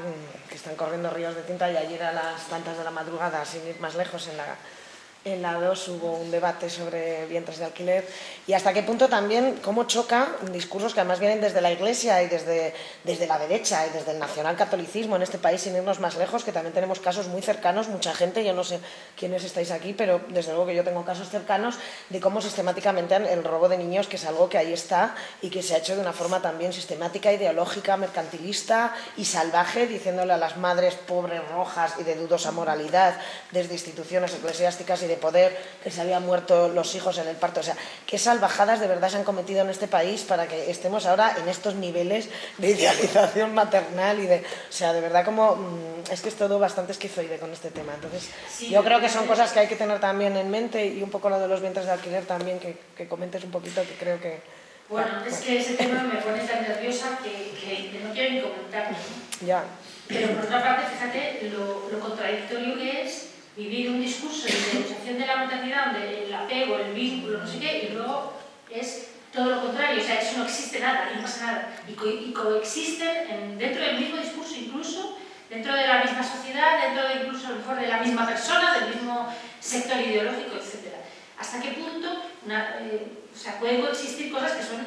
que están corriendo ríos de tinta, y ayer a las tantas de la madrugada, sin ir más lejos, en la 2 hubo un debate sobre vientres de alquiler, y hasta qué punto también cómo choca discursos que además vienen desde la Iglesia y desde la derecha y desde el nacionalcatolicismo en este país, sin irnos más lejos, que también tenemos casos muy cercanos, mucha gente, yo no sé quiénes estáis aquí, pero desde luego que yo tengo casos cercanos de cómo sistemáticamente el robo de niños, que es algo que ahí está y que se ha hecho de una forma también sistemática, ideológica, mercantilista y salvaje, diciéndole a las madres pobres, rojas y de dudosa moralidad desde instituciones eclesiásticas y de poder, que se habían muerto los hijos en el parto. O sea, qué salvajadas de verdad se han cometido en este país para que estemos ahora en estos niveles de idealización maternal y de... O sea, de verdad como... es que es todo bastante esquizoide con este tema. Entonces, sí, yo creo que son cosas que hay que tener también en mente, y un poco lo de los vientres de alquiler también, que comentes un poquito, que creo que... Bueno, es que ese tema me pone tan nerviosa que no quiero ni comentarlo, ¿no? Ya. Pero por otra parte, fíjate lo contradictorio que es vivir un discurso de idealización de la maternidad, donde el apego, el vínculo, no sé qué, y luego es todo lo contrario, o sea, eso no existe nada, no pasa nada. Y coexisten dentro del mismo discurso, incluso dentro de la misma sociedad, dentro de incluso a lo mejor de la misma persona, del mismo sector ideológico, etc. hasta qué punto o sea, pueden coexistir cosas que son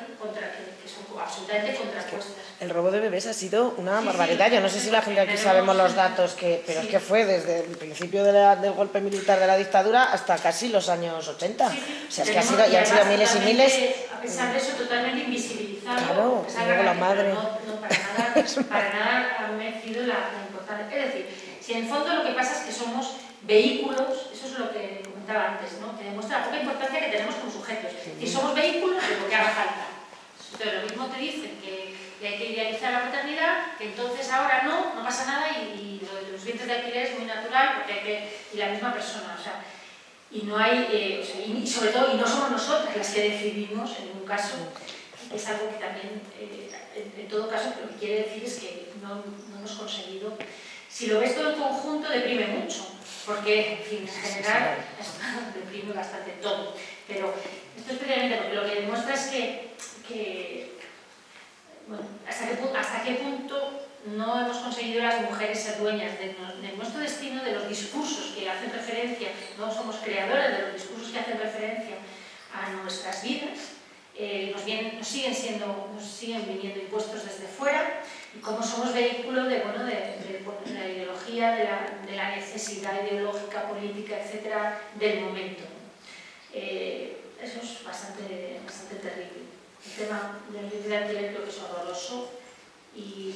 absolutamente contrapuestas. El robo de bebés ha sido una Sí, barbaridad. sí. Yo no sé si la gente aquí sabemos los datos, pero Sí. es que fue desde el principio del golpe militar de la dictadura hasta casi los años 80. Sí, sí. O sea, es que han sido además miles y miles. A pesar de eso, totalmente invisibilizado. Claro, a pesar y luego de la que madre. No, para nada ha merecido la importancia. Es decir, si en el fondo lo que pasa es que somos vehículos, eso es lo que comentaba antes, ¿no? Que demuestra la poca importancia que tenemos como sujetos. Y somos vehículos de lo que haga falta. Entonces, lo mismo te dicen que hay que idealizar la paternidad, que entonces ahora no pasa nada y lo de los vientres de alquiler es muy natural porque hay que. Y la misma persona, o sea. Y no hay, y sobre todo, y no somos nosotras las que decidimos en ningún caso, es algo que también, en todo caso, lo que quiere decir es que no hemos conseguido. Si lo ves todo en conjunto, deprime mucho, porque, en fin, en general, deprime bastante todo. Pero esto especialmente porque lo que demuestra es que bueno, hasta qué punto no hemos conseguido las mujeres ser dueñas de nuestro destino, de los discursos que hacen referencia, no somos creadoras de los discursos que hacen referencia a nuestras vidas, nos siguen viniendo impuestos desde fuera, y como somos vehículo de la ideología, de la necesidad ideológica, política, etcétera, del momento. Eso es bastante terrible. El tema del vientre de alquiler creo que es horroroso y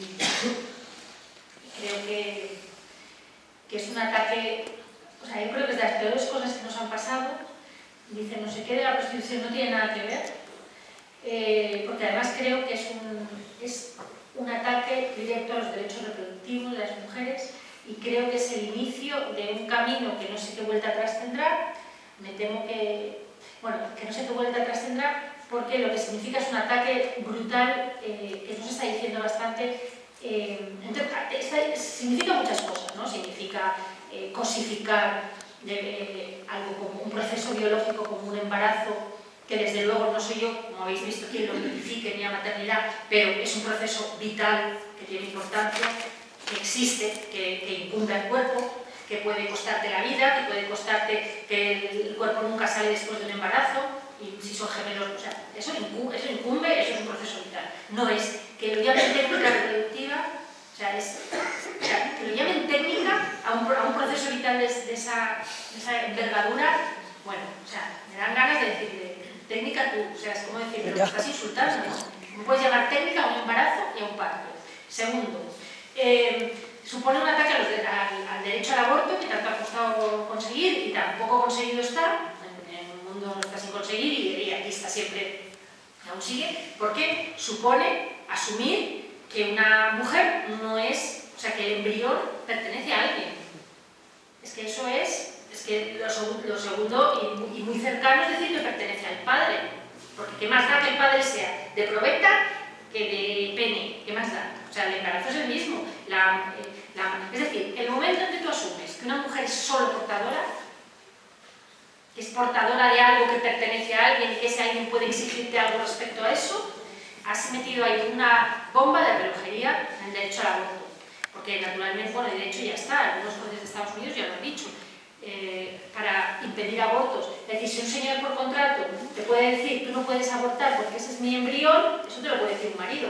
creo que es un ataque, o sea, yo creo que es de las peores cosas que nos han pasado. Dicen, no sé qué de la prostitución no tiene nada que ver, porque además creo que es un ataque directo a los derechos reproductivos de las mujeres y creo que es el inicio de un camino que no sé qué vuelta atrás tendrá. Me temo que no sé qué vuelta atrás tendrá, porque lo que significa es un ataque brutal, que nos está diciendo bastante. Significa muchas cosas, ¿no? Significa cosificar algo como un proceso biológico, como un embarazo, que desde luego no soy yo, como habéis visto, quien lo mitifique ni la maternidad, pero es un proceso vital, que tiene importancia, que existe, que incumbe al cuerpo, que puede costarte la vida, que puede costarte que el cuerpo nunca sale después de un embarazo, y si son gemelos, o sea, eso incumbe, eso es un proceso vital. No es que lo llamen técnica reproductiva, que lo llamen técnica a un proceso vital de esa envergadura, bueno, o sea, me dan ganas de decir, técnica tú, o sea, es como decir, pero me estás insultando, ¿no? No puedes llamar técnica a un embarazo y a un parto. Segundo, supone un ataque al derecho al aborto, que tanto ha costado conseguir y tampoco ha conseguido estar. En un mundo no está sin conseguir y aquí está siempre, aún sigue, porque supone asumir que una mujer no es, o sea, que el embrión pertenece a alguien. Es que eso es que lo segundo y muy cercano es decir que pertenece al padre, porque qué más da que el padre sea de probeta que de pene, qué más da. O sea, el embarazo es el mismo. Es decir, el momento en que tú asumes que una mujer es solo portadora, que es portadora de algo que pertenece a alguien y que ese alguien puede exigirte algo respecto a eso, has metido ahí una bomba de relojería en el derecho al aborto. Porque naturalmente, bueno, el derecho ya está, algunos jueces de Estados Unidos ya lo han dicho, para impedir abortos. Es decir, si un señor por contrato te puede decir, tú no puedes abortar porque ese es mi embrión, eso te lo puede decir un marido.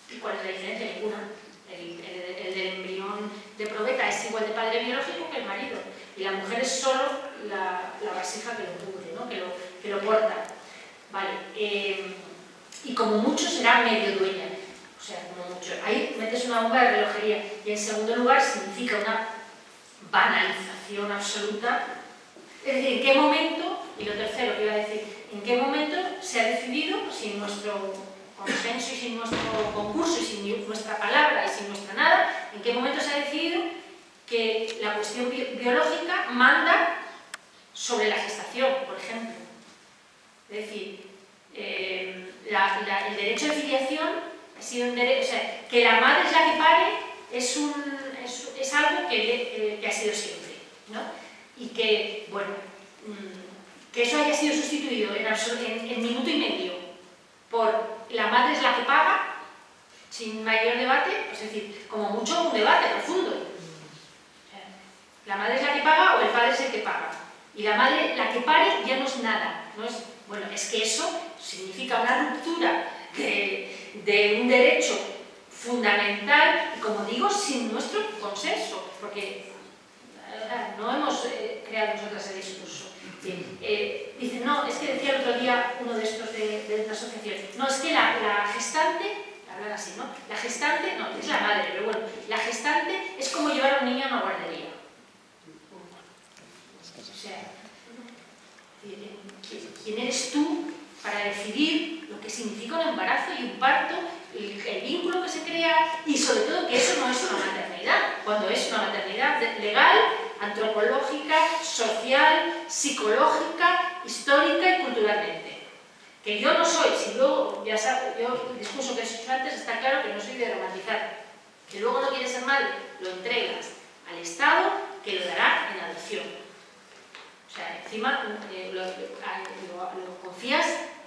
¿Y cuál es la diferencia? Ninguna. El del embrión de probeta es igual de padre biológico que el marido. Y la mujer es solo la vasija que lo cubre, ¿no? que lo porta. Vale. Y como mucho será medio dueña. O sea, como mucho. Ahí metes una bomba de relojería. Y en segundo lugar significa una banalización absoluta. Es decir, ¿en qué momento, y lo tercero que iba a decir, en qué momento se ha decidido, sin nuestro consenso y sin nuestro concurso y sin nuestra palabra y sin nuestra nada, en qué momento se ha decidido que la cuestión biológica manda sobre la gestación, por ejemplo? Es decir, el derecho de filiación ha sido un derecho, o sea, que la madre es la que pare es algo que ha sido siempre, ¿no? Y que, bueno, que eso haya sido sustituido en minuto y medio por la madre es la que paga, sin mayor debate, es decir, como mucho un debate profundo. La madre es la que paga o el padre es el que paga. Y la madre, la que pare, ya no es nada. No es, bueno, es que eso significa una ruptura de un derecho fundamental, y como digo, sin nuestro consenso, porque no hemos creado nosotras el discurso. Dicen, no, es que decía el otro día uno de estos de una asociación, no, es que la gestante, hablan así, ¿no? La gestante, no, es la madre, pero bueno, la gestante es como llevar a un niño a una guardería. O sea, ¿quién eres tú para decidir lo que significa un embarazo y un parto, el vínculo que se crea, y sobre todo que eso no es una maternidad, cuando es una maternidad legal, antropológica, social, psicológica, histórica y culturalmente? Que yo no soy, si luego, ya sabes, yo el discurso que he hecho antes está claro que no soy de romantizar, que luego no quieres ser madre, lo entregas al Estado, que lo dará en adopción. O sea, encima lo confías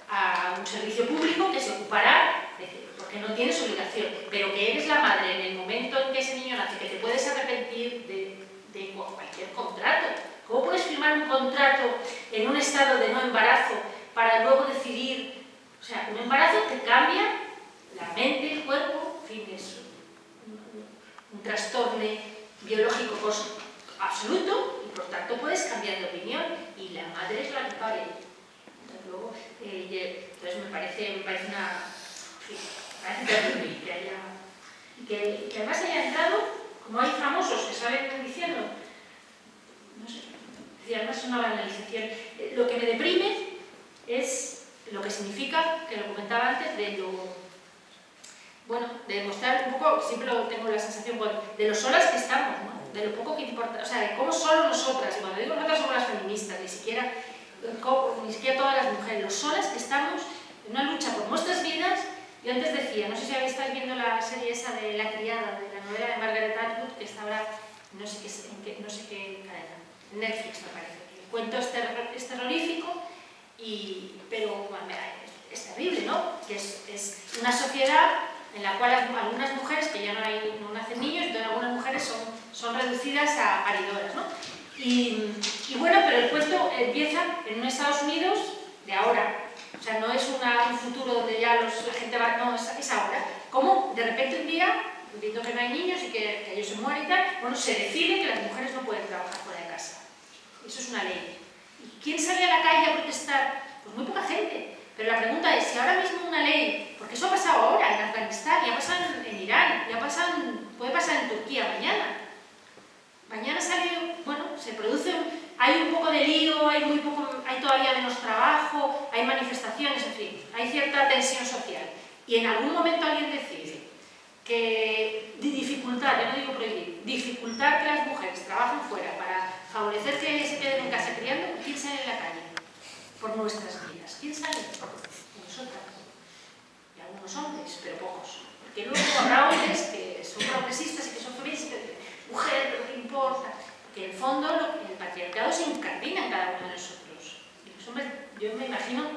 a un servicio público que se ocupará, porque no tienes obligación, pero que eres la madre en el momento en que ese niño nace, que te puedes arrepentir de cualquier contrato. ¿Cómo puedes firmar un contrato en un estado de no embarazo para luego decidir? O sea, un embarazo te cambia la mente, el cuerpo, en fin, es un trastorno biológico absoluto, y por tanto puedes cambiar de opinión, y la madre es la que pare. Luego, entonces me parece una... parece terrible que además haya entrado, como hay famosos que salen diciendo, no sé, y además es una banalización. Lo que me deprime es lo que significa, que lo comentaba antes, de demostrar un poco, siempre tengo la sensación, de lo solas que estamos, ¿no? De lo poco que importa, o sea, de cómo solo nosotras, y cuando digo nosotras somos las feministas, ni siquiera todas las mujeres, lo solas que estamos en una lucha por nuestras vidas. Yo antes decía, no sé si estáis viendo la serie esa de La criada, de la novela de Margaret Atwood, que está ahora, no sé qué cadena, en Netflix me parece. El cuento es terrorífico, pero es terrible, ¿no? Que es una sociedad en la cual algunas mujeres, que ya no nacen niños, entonces algunas mujeres son reducidas a paridoras, ¿no? Y bueno, pero el cuento empieza en un Estados Unidos de ahora. O sea, no es un futuro donde ya la gente va... No, es ahora. Como de repente un día, viendo que no hay niños y que ellos se mueren y tal, bueno, se decide que las mujeres no pueden trabajar fuera de casa. Eso es una ley. ¿Y quién sale a la calle a protestar? Pues muy poca gente. Pero la pregunta es, si ahora mismo una ley, porque eso ha pasado ahora en Afganistán, y ha pasado en Irán, y puede pasar en Turquía mañana sale, bueno, se produce, hay un poco de lío, hay todavía menos trabajo, hay manifestaciones, en fin, hay cierta tensión social. Y en algún momento alguien decide que dificultar, yo no digo prohibir, dificultar que las mujeres trabajen fuera para favorecer que se queden en casa criando. ¿Quién sale en la calle? Por nuestras vidas. ¿Quién sale? Nosotras. Y algunos hombres, pero pocos. Porque luego habrá hombres que son progresistas y que son feministas, mujer, pero ¿qué importa? Porque en el fondo el patriarcado se incardina en cada uno de nosotros. Y los hombres, yo me imagino,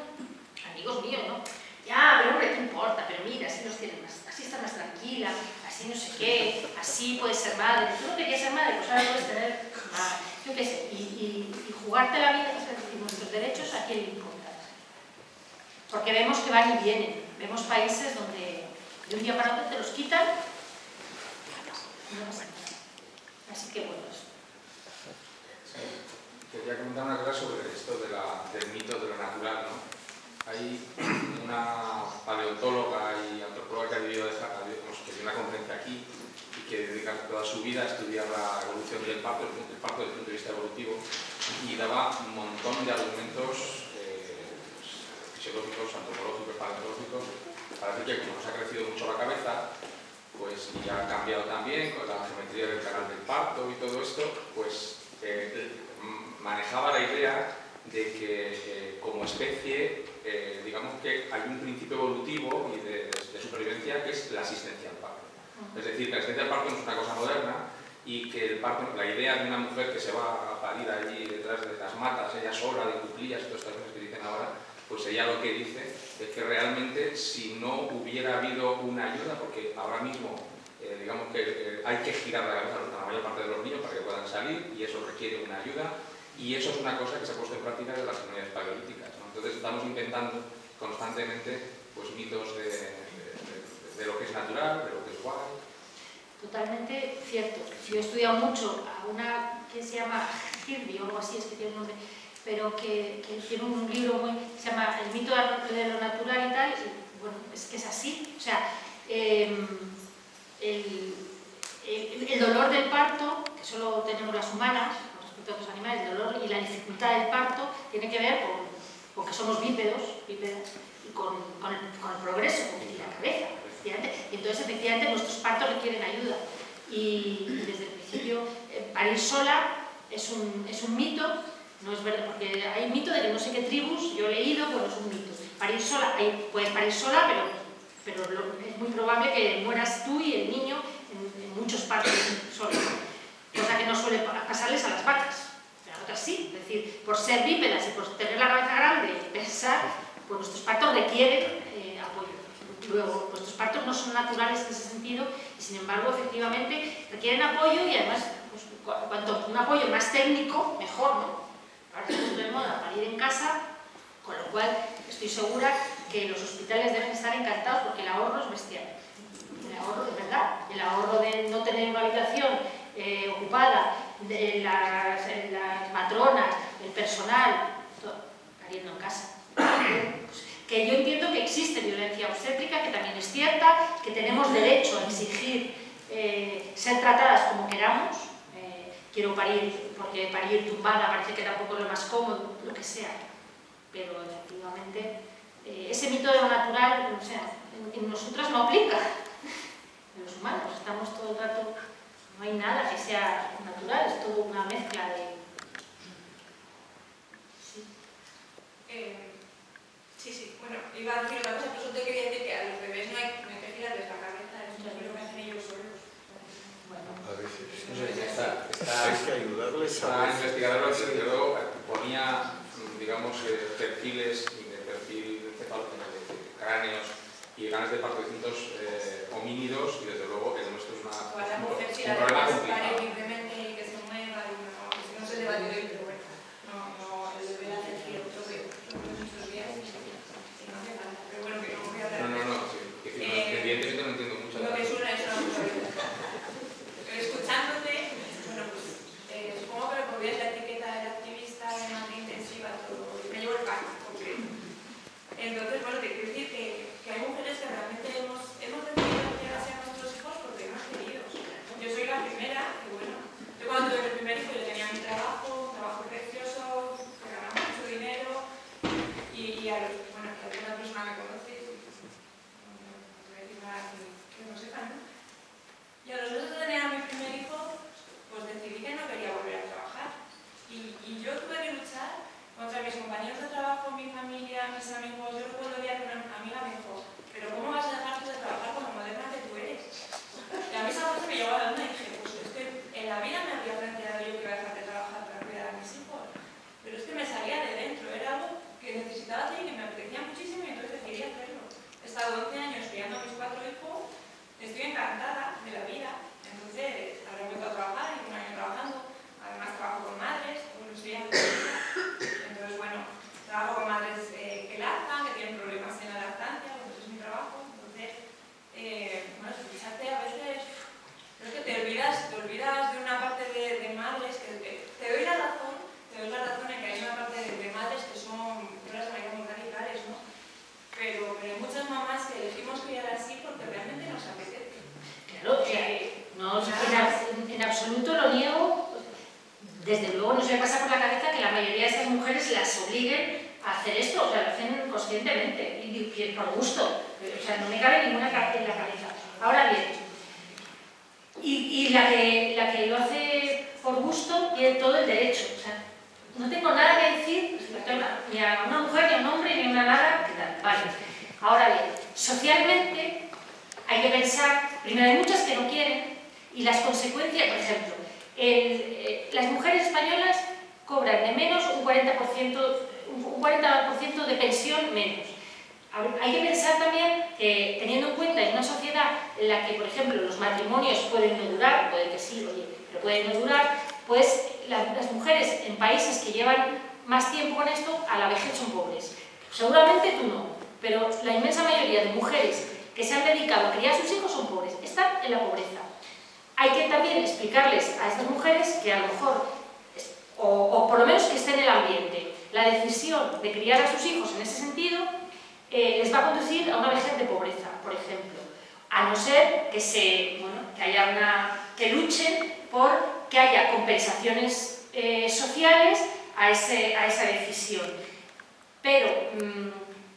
amigos míos, ¿no? Ya, pero hombre, ¿qué importa? Pero mira, así nos tienen más, así está más tranquila, así no sé qué, así puedes ser madre. ¿Tú no querías ser madre? Pues ahora puedes tener, yo qué sé, y jugarte la vida y nuestros derechos, ¿a quién le importa? Porque vemos que van y vienen. Vemos países donde de un día para otro te los quitan y no pasa nada. Así que bueno, eso. Quería comentar una cosa sobre esto del mito de lo natural, ¿no? Hay una paleontóloga y antropóloga que ha vivido que dio una conferencia aquí y que dedica toda su vida a estudiar la evolución del parto desde el punto de vista evolutivo, y daba un montón de argumentos fisiológicos, antropológicos, paleontológicos, para decir que como nos ha crecido mucho la cabeza, pues, y ha cambiado también con la geometría del canal del parto y todo esto, pues manejaba la idea de que como especie, digamos que hay un principio evolutivo y de supervivencia que es la asistencia al parto. Es decir, que la asistencia al parto no es una cosa moderna, y que el parto, la idea de una mujer que se va a parir allí detrás de las matas, ella sola, de cuclillas y todas estas cosas que dicen ahora, pues ella lo que dice es que realmente si no hubiera habido una ayuda, porque ahora mismo digamos que hay que girar la cabeza a la mayor parte de los niños para que puedan salir, y eso requiere una ayuda, Y eso es una cosa que se ha puesto en práctica desde las comunidades paleolíticas, ¿no? Entonces estamos inventando constantemente pues, mitos de lo que es natural, de lo que es guay. Totalmente cierto. Yo he estudiado mucho a una que se llama Kirby o algo así, es que tiene un nombre, pero que tiene un libro muy, se llama El mito de lo natural y tal, y bueno, es que es así. O sea, el dolor del parto, que solo tenemos las humanas, con respecto a otros animales, el dolor y la dificultad del parto tiene que ver con que somos bípedas, y con el progreso, y la cabeza. Y entonces, efectivamente, nuestros partos requieren ayuda. Y desde el principio, parir sola es un mito, no es verdad, porque hay mito de que no sé qué tribus, yo he leído, bueno, es un mito. Parir sola, puedes parir sola, pero es muy probable que mueras tú y el niño en muchos partos solos, cosa que no suele pasarles a las vacas. Pero a otras sí, es decir, por ser bípedas y por tener la cabeza grande y pensar, pues nuestros partos requieren apoyo. Luego, nuestros partos no son naturales en ese sentido y, sin embargo, efectivamente requieren apoyo y, además, pues, cuanto un apoyo más técnico, mejor, ¿no? Ahora estamos de moda parir en casa, con lo cual estoy segura que los hospitales deben estar encantados porque el ahorro es bestial. El ahorro, de verdad, el ahorro de no tener una habitación ocupada, de las matronas, el personal, todo, pariendo en casa. Que yo entiendo que existe violencia obstétrica, que también es cierta, que tenemos derecho a exigir ser tratadas como queramos. Quiero parir porque parir tumbada parece que tampoco es lo más cómodo, lo que sea. Pero efectivamente, ese mito de lo natural, o sea, en nosotras no aplica. En los humanos estamos todo el rato, no hay nada que sea natural, es todo una mezcla de... Sí. Sí, bueno, iba a decir una cosa, pero solo te quería decir que a los bebés no hay que girarles la cabeza, es lo que hacen ellos solos. Bueno, A veces. No sé, Hay que ayudarles esta a veces. investigadora que luego ponía, digamos, perfiles de perfil de cráneos y ganas de parto de distintos homínidos, y desde luego el nuestro es O a la mujer si un la problema dejas complicado. parir libremente y que se mueva, y no se debate de hoy, pero bueno, no, el bebé hace el giro, creo que son muchos días y no hace falta, pero bueno, que no voy a hablar. No, sí. Evidentemente no entiendo mucho. Lo que es una mutualidad. Escuchándote, bueno, pues supongo que me pondrías la etiqueta del activista de madre intensiva, todo, me llevo el pack completo. Entonces, bueno, te quiero decir que hay mujeres que realmente hemos decidido que sean nuestros hijos porque hemos querido. Yo soy la primera, que bueno, yo cuando tuve mi primer hijo yo tenía mi trabajo, un trabajo precioso, que ganaba mucho dinero, y a los, bueno, que alguna persona me conoce, no voy a decir nada que no sepan, ¿no? Y a los 2 de tener a mi primer hijo, pues decidí que no quería volver a trabajar. Y yo tuve que luchar contra mis compañeros de trabajo, mi familia, mis amigos. Yo recuerdo el día que una amiga me dijo, pero ¿cómo vas a dejar de trabajar con lo moderna que tú eres? Y a mí esa cosa me llevó a la luna y dije, pues es que en la vida me había planteado yo que iba a dejar de trabajar para cuidar a mis hijos. Pero es que me salía de dentro, era algo que necesitaba hacer y que me apetecía muchísimo y entonces decidí hacerlo. He estado 11 años criando a mis 4 hijos, estoy encantada de la vida. Entonces, ahora empiezo a trabajar, llevo un año trabajando, además trabajo con madres, bueno, estoy en entonces, bueno, trabajo con madres que lactan, que tienen problemas en la lactancia, pues es mi trabajo. Entonces, bueno, escucharte a veces, creo que te olvidas de una parte de madres que te doy la razón en que hay una parte de madres que son, yo las llamaría muy radicales, ¿no? Pero hay muchas mamás que elegimos criar así porque realmente nos apetece. claro, no, en absoluto lo niego. Desde luego no se me pasa por la cabeza que la mayoría de estas mujeres las obliguen a hacer esto, o sea, lo hacen conscientemente y por gusto, o sea, no me cabe ninguna en la cabeza. Ahora bien, y la que lo hace por gusto tiene todo el derecho, o sea, no tengo nada que decir ni a una mujer, ni a un hombre, ni a una nada, ¿qué tal? Vale. Ahora bien, socialmente hay que pensar, primero hay muchas que no quieren, y las consecuencias, por ejemplo, las mujeres españolas cobran de menos un 40% de pensión menos. Hay que pensar también que, teniendo en cuenta en una sociedad en la que, por ejemplo, los matrimonios pueden no durar, puede que sí, oye, pero pueden no durar, pues las mujeres en países que llevan más tiempo con esto, a la vejez son pobres. Seguramente tú no, pero la inmensa mayoría de mujeres que se han dedicado a criar a sus hijos son pobres, están en la pobreza. Hay que también explicarles a estas mujeres que a lo mejor, o por lo menos que esté en el ambiente, la decisión de criar a sus hijos en ese sentido les va a conducir a una vejez de pobreza, por ejemplo. A no ser que luchen por que haya compensaciones sociales a esa decisión. Pero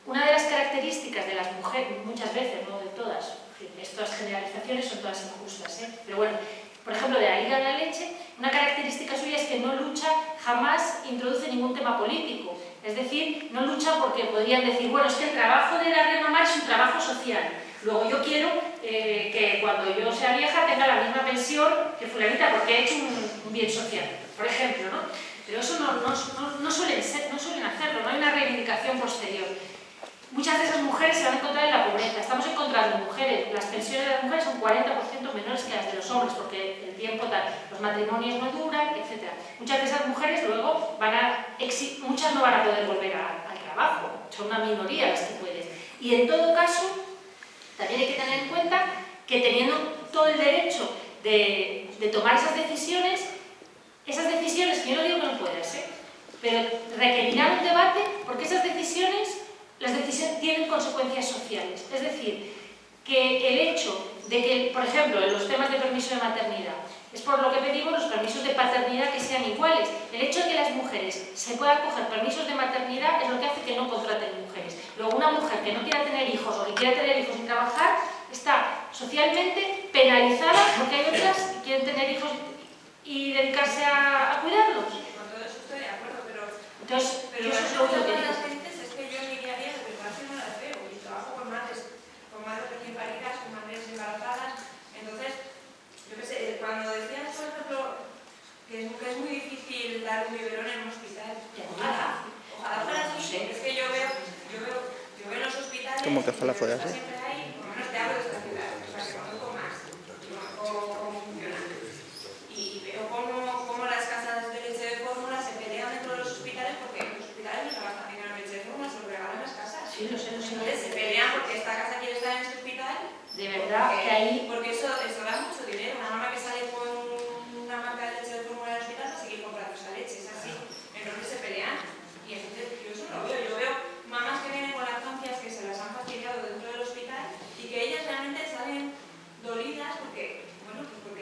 una de las características de las mujeres, muchas veces, no de todas, estas generalizaciones son todas injustas, pero bueno, por ejemplo, de la Liga de la Leche, una característica suya es que no lucha, jamás introduce ningún tema político. Es decir, no lucha porque podrían decir, bueno, es que el trabajo de dar de mamar es un trabajo social. Luego yo quiero que cuando yo sea vieja tenga la misma pensión que fulanita porque he hecho un bien social, por ejemplo, ¿no? Pero eso no suelen hacerlo, no hay una reivindicación posterior. Muchas de esas mujeres se van a encontrar en la pobreza. Estamos encontrando mujeres, las pensiones de las mujeres son 40% menores que las de los hombres, porque el tiempo tal, los matrimonios no duran, etc. Muchas de esas mujeres luego muchas no van a poder volver al trabajo, son una minoría las que pueden. Y en todo caso, también hay que tener en cuenta que teniendo todo el derecho de tomar esas decisiones, que yo no digo que no puedas, pero requerirán un debate porque esas decisiones tienen consecuencias sociales. Es decir, que el hecho de que, por ejemplo, en los temas de permiso de maternidad, es por lo que pedimos los permisos de paternidad que sean iguales. El hecho de que las mujeres se puedan coger permisos de maternidad es lo que hace que no contraten mujeres. Luego, una mujer que no quiera tener hijos o que quiera tener hijos sin trabajar está socialmente penalizada porque hay otras que quieren tener hijos y dedicarse a cuidarlos. Con todo eso estoy de acuerdo, pero Entonces, yo eso es lo único que digo. las gentes es que yo en mi día a día de preparación no las veo y trabajo con madres recién paridas, con madres embarazadas. Entonces, yo qué sé, cuando decías, por ejemplo, que es muy difícil dar un biberón en un hospital, ojalá fuera así, porque es que yo veo en los hospitales ¿Cómo que ojalá fuera así? siempre hay, por lo menos te hablo de esta ciudad, o sea, que conozco más cómo funciona. Y veo cómo las casas de leche de fórmula se pelean dentro de los hospitales porque los hospitales no se gastan dinero en leche de fórmula, se lo regalan las casas. Sí, lo sé. Entonces se pelean porque esta casa quiere estar en ese hospital. De verdad que ahí... Porque eso da mucho dinero. Una mamá que sale con una marca de leche de fórmula en el hospital va a seguir comprando esa leche, es así. Entonces se pelean. Y entonces yo eso no lo veo. Yo veo mamás que vienen con lactancias que se las han fastidiado dentro del hospital y que ellas realmente salen dolidas porque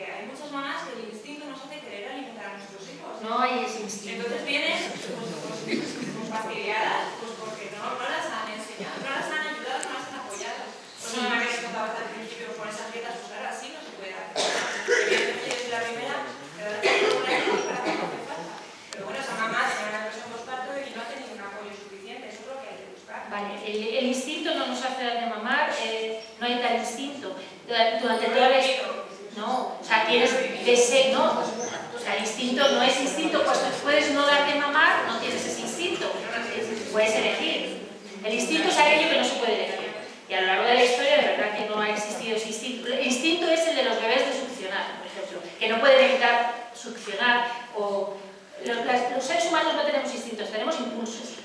hay muchas mamás que el instinto nos hace querer alimentar a nuestros hijos. No hay ese instinto. Entonces vienen pues fastidiadas, pues porque no las han enseñado, no las han ayudado, no las han apoyado. Pues una mamá que les contaba hasta el principio con esas dietas, pues ahora sí no se puede hacer. Evidentemente desde la primera, te dan una ayuda para que no hace falta. Pero bueno, esa mamá tiene una depresión postparto y no ha tenido un apoyo suficiente, eso es lo que hay que buscar. Vale, el instinto no nos hace dar de mamar, no hay tal instinto. Durante toda la no, o sea, tienes deseo, no, o sea, el instinto no es instinto, pues puedes no darte mamar, no tienes ese instinto, puedes elegir. El instinto es aquello que no se puede elegir. Y a lo largo de la historia, de verdad que no ha existido ese instinto. El instinto es el de los bebés de succionar, por ejemplo, que no pueden evitar succionar, o los seres humanos no tenemos instintos, tenemos impulsos.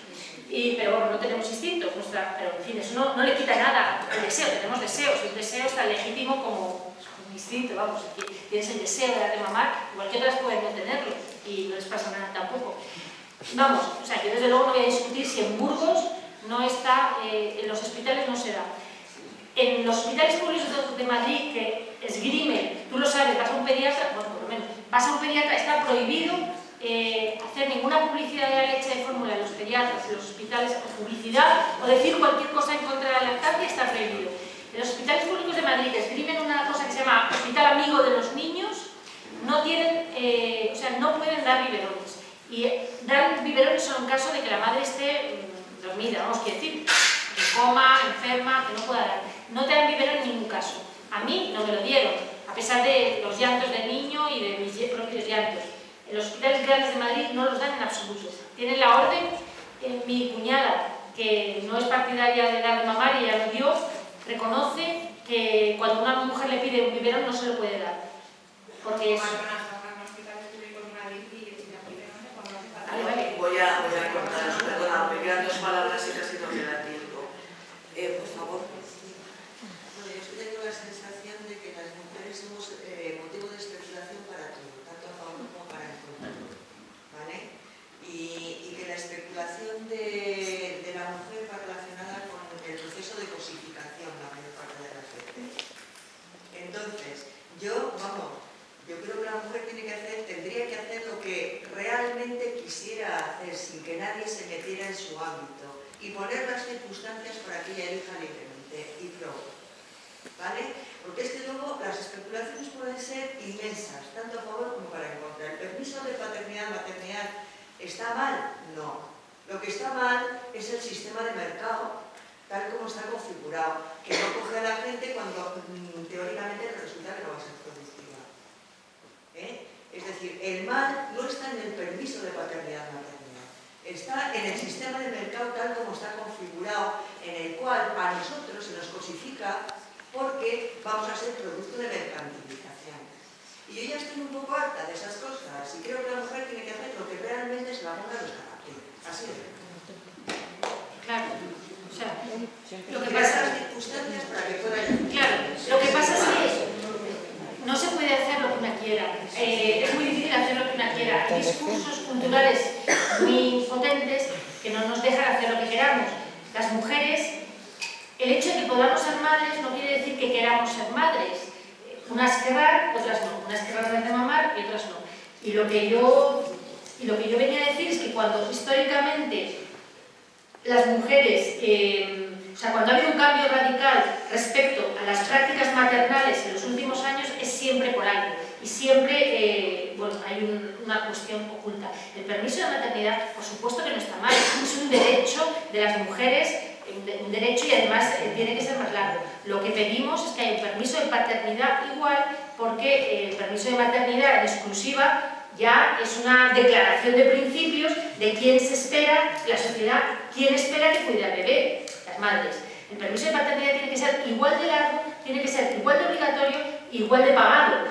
Pero bueno, no tenemos instintos, pero en fin, eso no le quita nada al deseo, tenemos deseos, y el deseo es tan legítimo como un instinto, vamos, tienes el deseo de darte mamar, igual que otras pueden no tenerlo, y no les pasa nada tampoco. Vamos, o sea, yo desde luego no voy a discutir si en Burgos no está, en los hospitales no se da. En los hospitales públicos de Madrid, que esgrimen, tú lo sabes, vas a un pediatra, bueno, por lo menos, vas a un pediatra, está prohibido hacer ninguna publicidad de la leche de fórmula en los pediatras, en los hospitales, o publicidad, o decir cualquier cosa en contra de la lactancia, está prohibido. En los hospitales públicos de Madrid, que escriben una cosa que se llama Hospital Amigo de los Niños, no tienen, o sea, no pueden dar biberones. Y dan biberones solo en caso de que la madre esté dormida, vamos, quiere decir, en coma, enferma, que no pueda dar. No te dan biberón en ningún caso. A mí no me lo dieron, a pesar de los llantos del niño y de mis propios llantos. En los hospitales grandes de Madrid no los dan en absoluto. Tienen la orden, mi cuñada, que no es partidaria de dar de mamar y ella lo dio, reconoce que cuando una mujer le pide un biberón no se lo puede dar. Porque es... En hospitales públicos de Madrid que nadie se metiera en su ámbito y poner las circunstancias para que ella elija libremente y pro. ¿Vale? Porque es que luego las especulaciones pueden ser inmensas, tanto a favor como para en contra. ¿El permiso de paternidad, maternidad está mal? No. Lo que está mal es el sistema de mercado, tal como está configurado, que no coge a la gente cuando teóricamente resulta que no va a ser productiva. Es decir, el mal no está en el permiso de paternidad, maternidad. Está en el sistema de mercado tal como está configurado, en el cual a nosotros se nos cosifica porque vamos a ser producto de mercantilización. Y yo ya estoy un poco harta de esas cosas y creo que la mujer tiene que hacer lo que realmente se la ponga a los caracteres. Así es. Claro. O sea, lo que Crear pasa... las circunstancias para que pueda ir. Claro, lo que pasa es que no se puede hacer lo que una quiera. Es muy difícil hacer lo que una quiera. Hay discursos culturales muy potentes que no nos dejan hacer lo que queramos. Las mujeres, el hecho de que podamos ser madres no quiere decir que queramos ser madres. Unas querrán, otras no. Unas querrán dar de mamar y otras no. Y lo que yo venía a decir es que cuando históricamente las mujeres, o sea, cuando ha habido un cambio radical respecto a las prácticas maternales en los últimos años, es siempre por algo. Y siempre, bueno, hay una cuestión oculta. El permiso de maternidad, por supuesto que no está mal, es un derecho de las mujeres, un derecho y además tiene que ser más largo. Lo que pedimos es que haya un permiso de paternidad igual, porque el permiso de maternidad en exclusiva ya es una declaración de principios de quién se espera, la sociedad, quién espera que cuide al bebé, las madres. El permiso de paternidad tiene que ser igual de largo, tiene que ser igual de obligatorio, igual de pagado.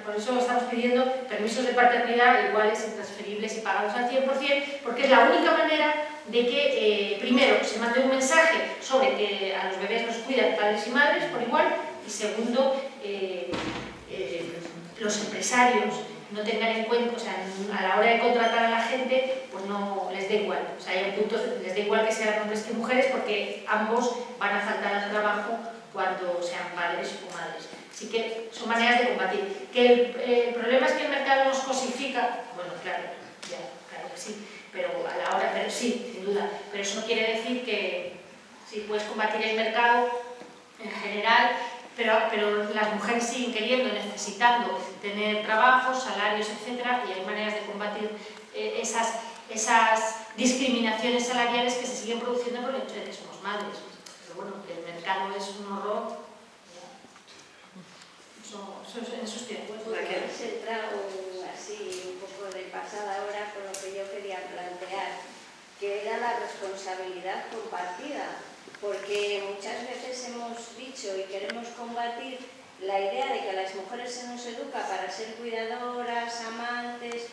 Por eso estamos pidiendo permisos de paternidad iguales, intransferibles y pagados al 100%, porque es la única manera de que, primero, se mande un mensaje sobre que a los bebés los cuidan padres y madres por igual, y segundo, los empresarios no tengan en cuenta, o sea, a la hora de contratar a la gente, pues no les da igual. O sea, hay un punto, les da igual que sean hombres que mujeres, porque ambos van a faltar al trabajo cuando sean padres o madres. Así que son maneras de combatir. Que el problema es que el mercado nos cosifica, bueno, claro, ya, claro que sí, pero a la hora, pero sí, sin duda. Pero eso no quiere decir que si puedes combatir el mercado en general, pero las mujeres siguen queriendo, necesitando tener trabajos, salarios, etcétera, y hay maneras de combatir esas discriminaciones salariales que se siguen produciendo por el hecho de que somos madres. Pero bueno, que el mercado es un horror. En eso estoy de acuerdo. Has entrado así un poco de pasada ahora con lo que yo quería plantear, que era la responsabilidad compartida. Porque muchas veces hemos dicho y queremos combatir la idea de que a las mujeres se nos educa para ser cuidadoras, amantes,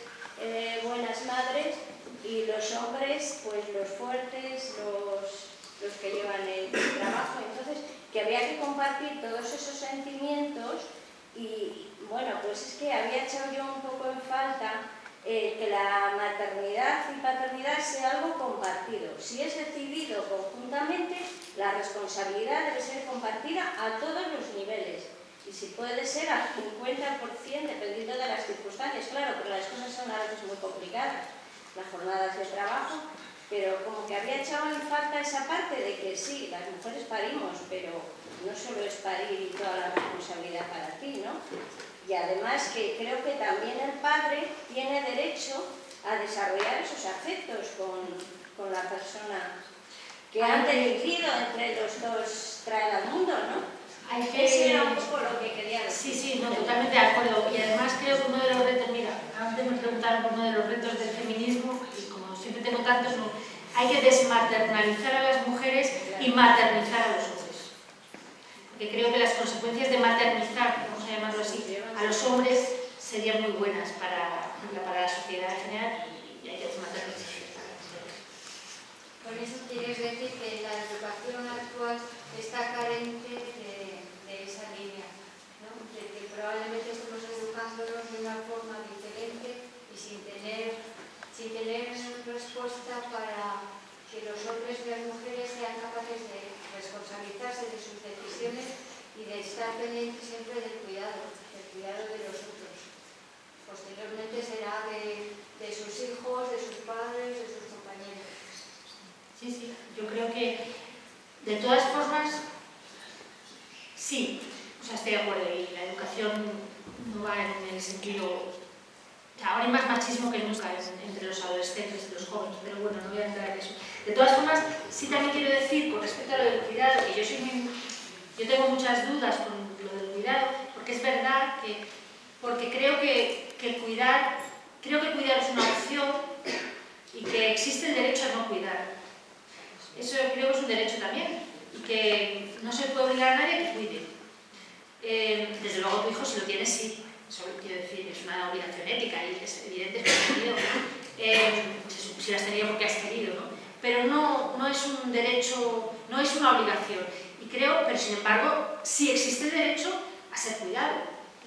buenas madres, y los hombres, pues los fuertes, los que llevan el trabajo. Entonces, que había que compartir todos esos sentimientos y, bueno, pues es que había echado yo un poco en falta que la maternidad y paternidad sea algo compartido. Si es decidido conjuntamente, la responsabilidad debe ser compartida a todos los niveles. Y si puede ser al 50%, dependiendo de las circunstancias. Claro, porque las cosas son a veces muy complicadas, las jornadas de trabajo, pero como que había echado en falta esa parte de que sí, las mujeres parimos, pero no solo es parir y toda la responsabilidad para ti, ¿no? Y además que creo que también el padre tiene derecho a desarrollar esos afectos con la persona que han elegido entre los dos traer al mundo, ¿no? Hay que... Ese era un poco lo que quería decir. Sí, no, totalmente de acuerdo. Y además creo que uno de los retos, mira, antes me preguntaron por uno de los retos del feminismo, y como siempre tengo tantos, no, hay que desmaternalizar a las mujeres y maternizar a los hombres. Porque creo que las consecuencias de maternizar, vamos a llamarlo así, a los hombres serían muy buenas para la sociedad en general, y hay que desmaternizar. Con eso quieres decir que la educación actual está carente de esa línea, ¿no? De que probablemente estemos educándonos de una forma diferente y sin tener respuesta para que los hombres y las mujeres sean capaces de responsabilizarse de sus decisiones y de estar pendientes siempre del cuidado de los otros. Posteriormente será de sus hijos, de sus padres, de sus compañeros. Yo creo que, de todas formas, sí, o sea, estoy de acuerdo, y la educación no va en el sentido... O sea, ahora hay más machismo que nunca entre los adolescentes y los jóvenes, pero bueno, no voy a entrar en eso. De todas formas, sí también quiero decir, con respecto a lo del cuidado, que yo tengo muchas dudas con lo del cuidado, porque es verdad porque creo que cuidar es una opción y que existe el derecho a no cuidar. Eso creo que es un derecho también, y que no se puede obligar a nadie a que cuide. Desde luego tu hijo, si lo tienes, sí. Eso quiero decir, es una obligación ética y es evidente que has tenido, si lo has tenido porque has querido, ¿no? Pero no es un derecho, no es una obligación. Y creo, pero sin embargo, sí existe el derecho a ser cuidado.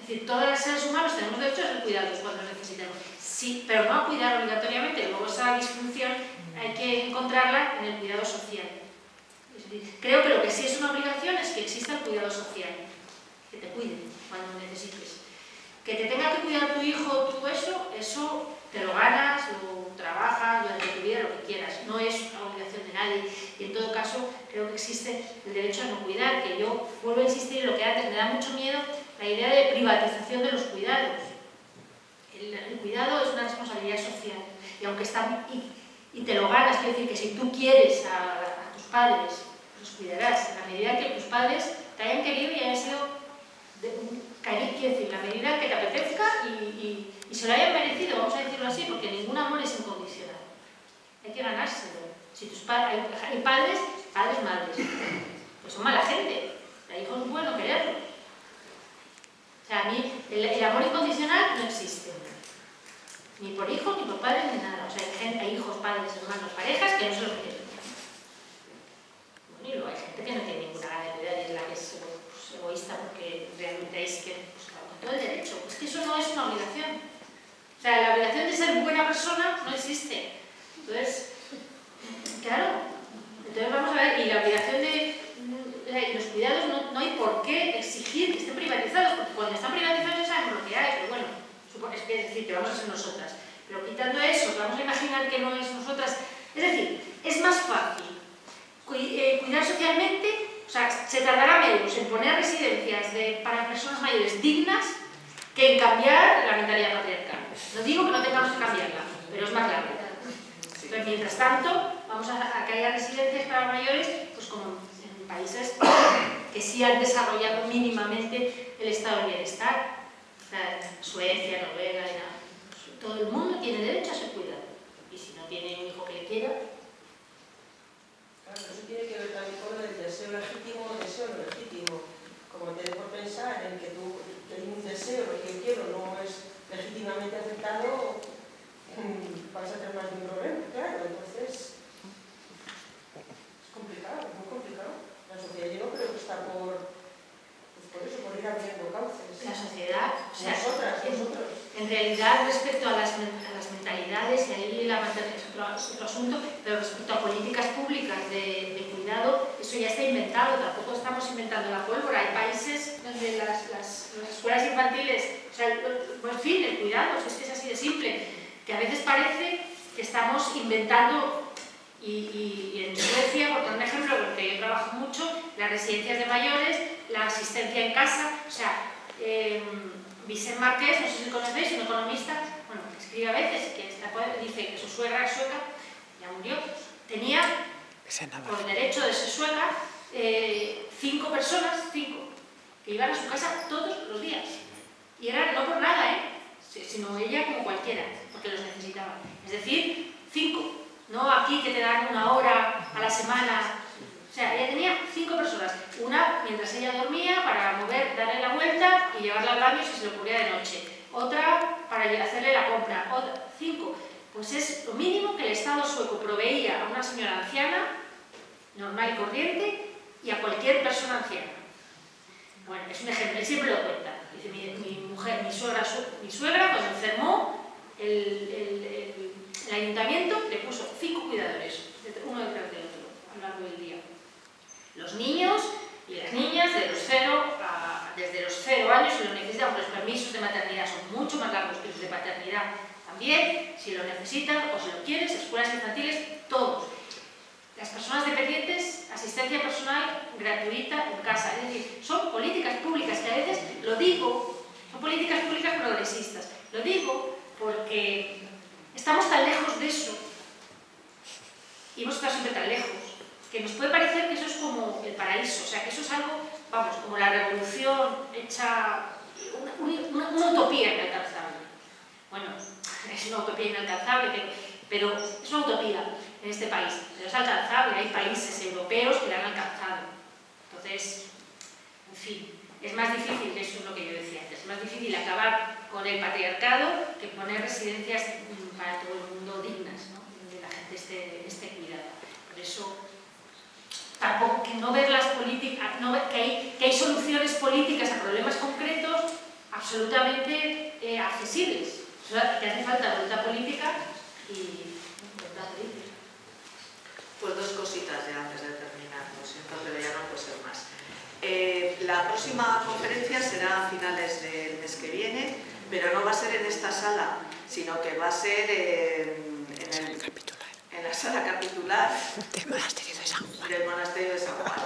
Es decir, todos los seres humanos tenemos derecho a ser cuidados cuando necesitamos. Sí, pero no a cuidar obligatoriamente. Luego esa disfunción hay que encontrarla en el cuidado social. Es decir, creo que lo que sí es una obligación es que exista el cuidado social. Que te cuiden cuando necesites. Que te tenga que cuidar tu hijo o tú eso te lo ganas o trabajas durante tu vida, lo que quieras. No es una obligación de nadie. Y en todo caso, creo que existe el derecho a no cuidar, que yo vuelvo a insistir en lo que antes, me da mucho miedo la idea de privatización de los cuidados. El cuidado es una responsabilidad social. Y aunque está... Y te lo ganas, quiero decir que si tú quieres a tus padres, los cuidarás. En la medida que tus padres te hayan querido y hayan sido... quiero decir, la medida que te apetezca y se lo hayan merecido, vamos a decirlo así, porque ningún amor es incondicional. Hay que ganárselo. Si tus hay padres, madres, pues son mala gente. El hijo es bueno quererlo. O sea, a mí el amor incondicional no existe. Ni por hijos, ni por padres, ni nada. O sea, hay hijos, padres, hermanos, parejas que no se lo quieren. Bueno, y luego hay gente que no tiene ninguna gana de cuidar y es la que es egoísta porque realmente hay que, pues claro, con todo el derecho. Es que eso no es una obligación. O sea, la obligación de ser buena persona no existe. Entonces, claro, entonces vamos a ver, y la obligación de los cuidados no hay por qué exigir que estén privatizados, porque cuando están privatizados ya sabemos lo que hay, pero bueno, es decir, que vamos a ser nosotras. Pero quitando eso, que vamos a imaginar que no es nosotras, es decir, es más fácil cuidar socialmente. O sea, se tardará menos en poner residencias para personas mayores dignas que en cambiar la mentalidad patriarcal. No digo que no tengamos que cambiarla, pero es más larga. Pero mientras tanto, vamos a que haya residencias para mayores, pues como en países que sí han desarrollado mínimamente el estado de bienestar. O sea, Suecia, Noruega, todo el mundo tiene derecho a ser cuidado. Y si no tiene un hijo que le quiera... Claro, eso tiene que ver también con el deseo legítimo o deseo no legítimo. Como te dejo pensar en que tú tienes un deseo, lo que yo quiero no es legítimamente aceptado, vas a tener más de un problema, claro. Entonces, es complicado, es muy complicado. La sociedad yo no creo que está por eso, por ir abriendo cauces. La sociedad, o sea, nosotros. En realidad, respecto a las mentalidades, y ahí es otro asunto, pero respecto a políticas públicas de cuidado, eso ya está inventado, tampoco estamos inventando la pólvora. Hay países donde las escuelas infantiles, o sea, en fin, el cuidado, es que es así de simple, que a veces parece que estamos inventando, y en Suecia, por poner un ejemplo, porque yo trabajo mucho, las residencias de mayores, la asistencia en casa, o sea, Vicente Marqués, no sé si lo conocéis, un economista, bueno, escribe a veces, que dice que su suegra es sueca, ya murió, tenía, por derecho de ser sueca, 5 personas, que iban a su casa todos los días. Y era no por nada, sino ella como cualquiera, porque los necesitaba. Es decir, 5, no aquí que te dan 1 hora a la semana. O sea, ella tenía 5 personas, una mientras ella dormía para darle la vuelta y llevarla al baño si se le ocurría de noche, otra para hacerle la compra, 5. Pues es lo mínimo que el Estado sueco proveía a una señora anciana, normal y corriente, y a cualquier persona anciana. Bueno, es un ejemplo, él siempre lo cuenta. Dice, mi suegra cuando enfermó, el ayuntamiento le puso 5 cuidadores, uno detrás del otro, a lo largo del día. Los niños y las niñas desde los 0 años, si lo necesitan, los permisos de maternidad son mucho más largos que los de paternidad también, si lo necesitan o si lo quieren, escuelas infantiles, todos. Las personas dependientes gratuita en casa. Es decir, son políticas públicas que a veces, lo digo, son políticas públicas progresistas. Lo digo porque estamos tan lejos de eso y hemos estado siempre tan lejos que nos puede parecer que eso es como el paraíso, o sea, que eso es algo, vamos, como la revolución hecha una utopía inalcanzable. Bueno, es una utopía inalcanzable, pero es una utopía en este país, pero es alcanzable, hay países europeos que la han alcanzado. Entonces, en fin, es más difícil, eso es lo que yo decía antes, es más difícil acabar con el patriarcado que poner residencias para todo el mundo dignas, ¿no? Donde la gente esté cuidada. Por eso, tampoco que no ver las políticas, no ver que hay soluciones políticas a problemas concretos absolutamente accesibles. O sea, que hace falta voluntad política y voluntad política. Pues dos cositas ya antes de terminar, lo siento, pero ya no puede ser más. La próxima conferencia será a finales del mes que viene, pero no va a ser en esta sala, sino que va a ser en la sala capitular del monasterio de San Juan.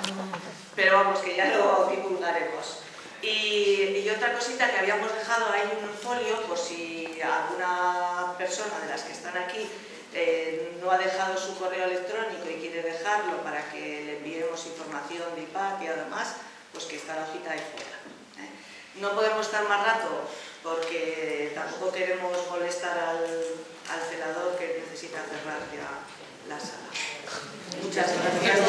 Pero vamos, que ya lo divulgaremos. Y otra cosita que habíamos dejado ahí un folio, por si alguna persona de las que están aquí no ha dejado su correo electrónico y quiere dejarlo para que le enviemos información de IPAC y además, pues que está la hojita ahí fuera. No podemos estar más rato porque tampoco queremos molestar al celador que necesita cerrar ya la sala. Muchas gracias.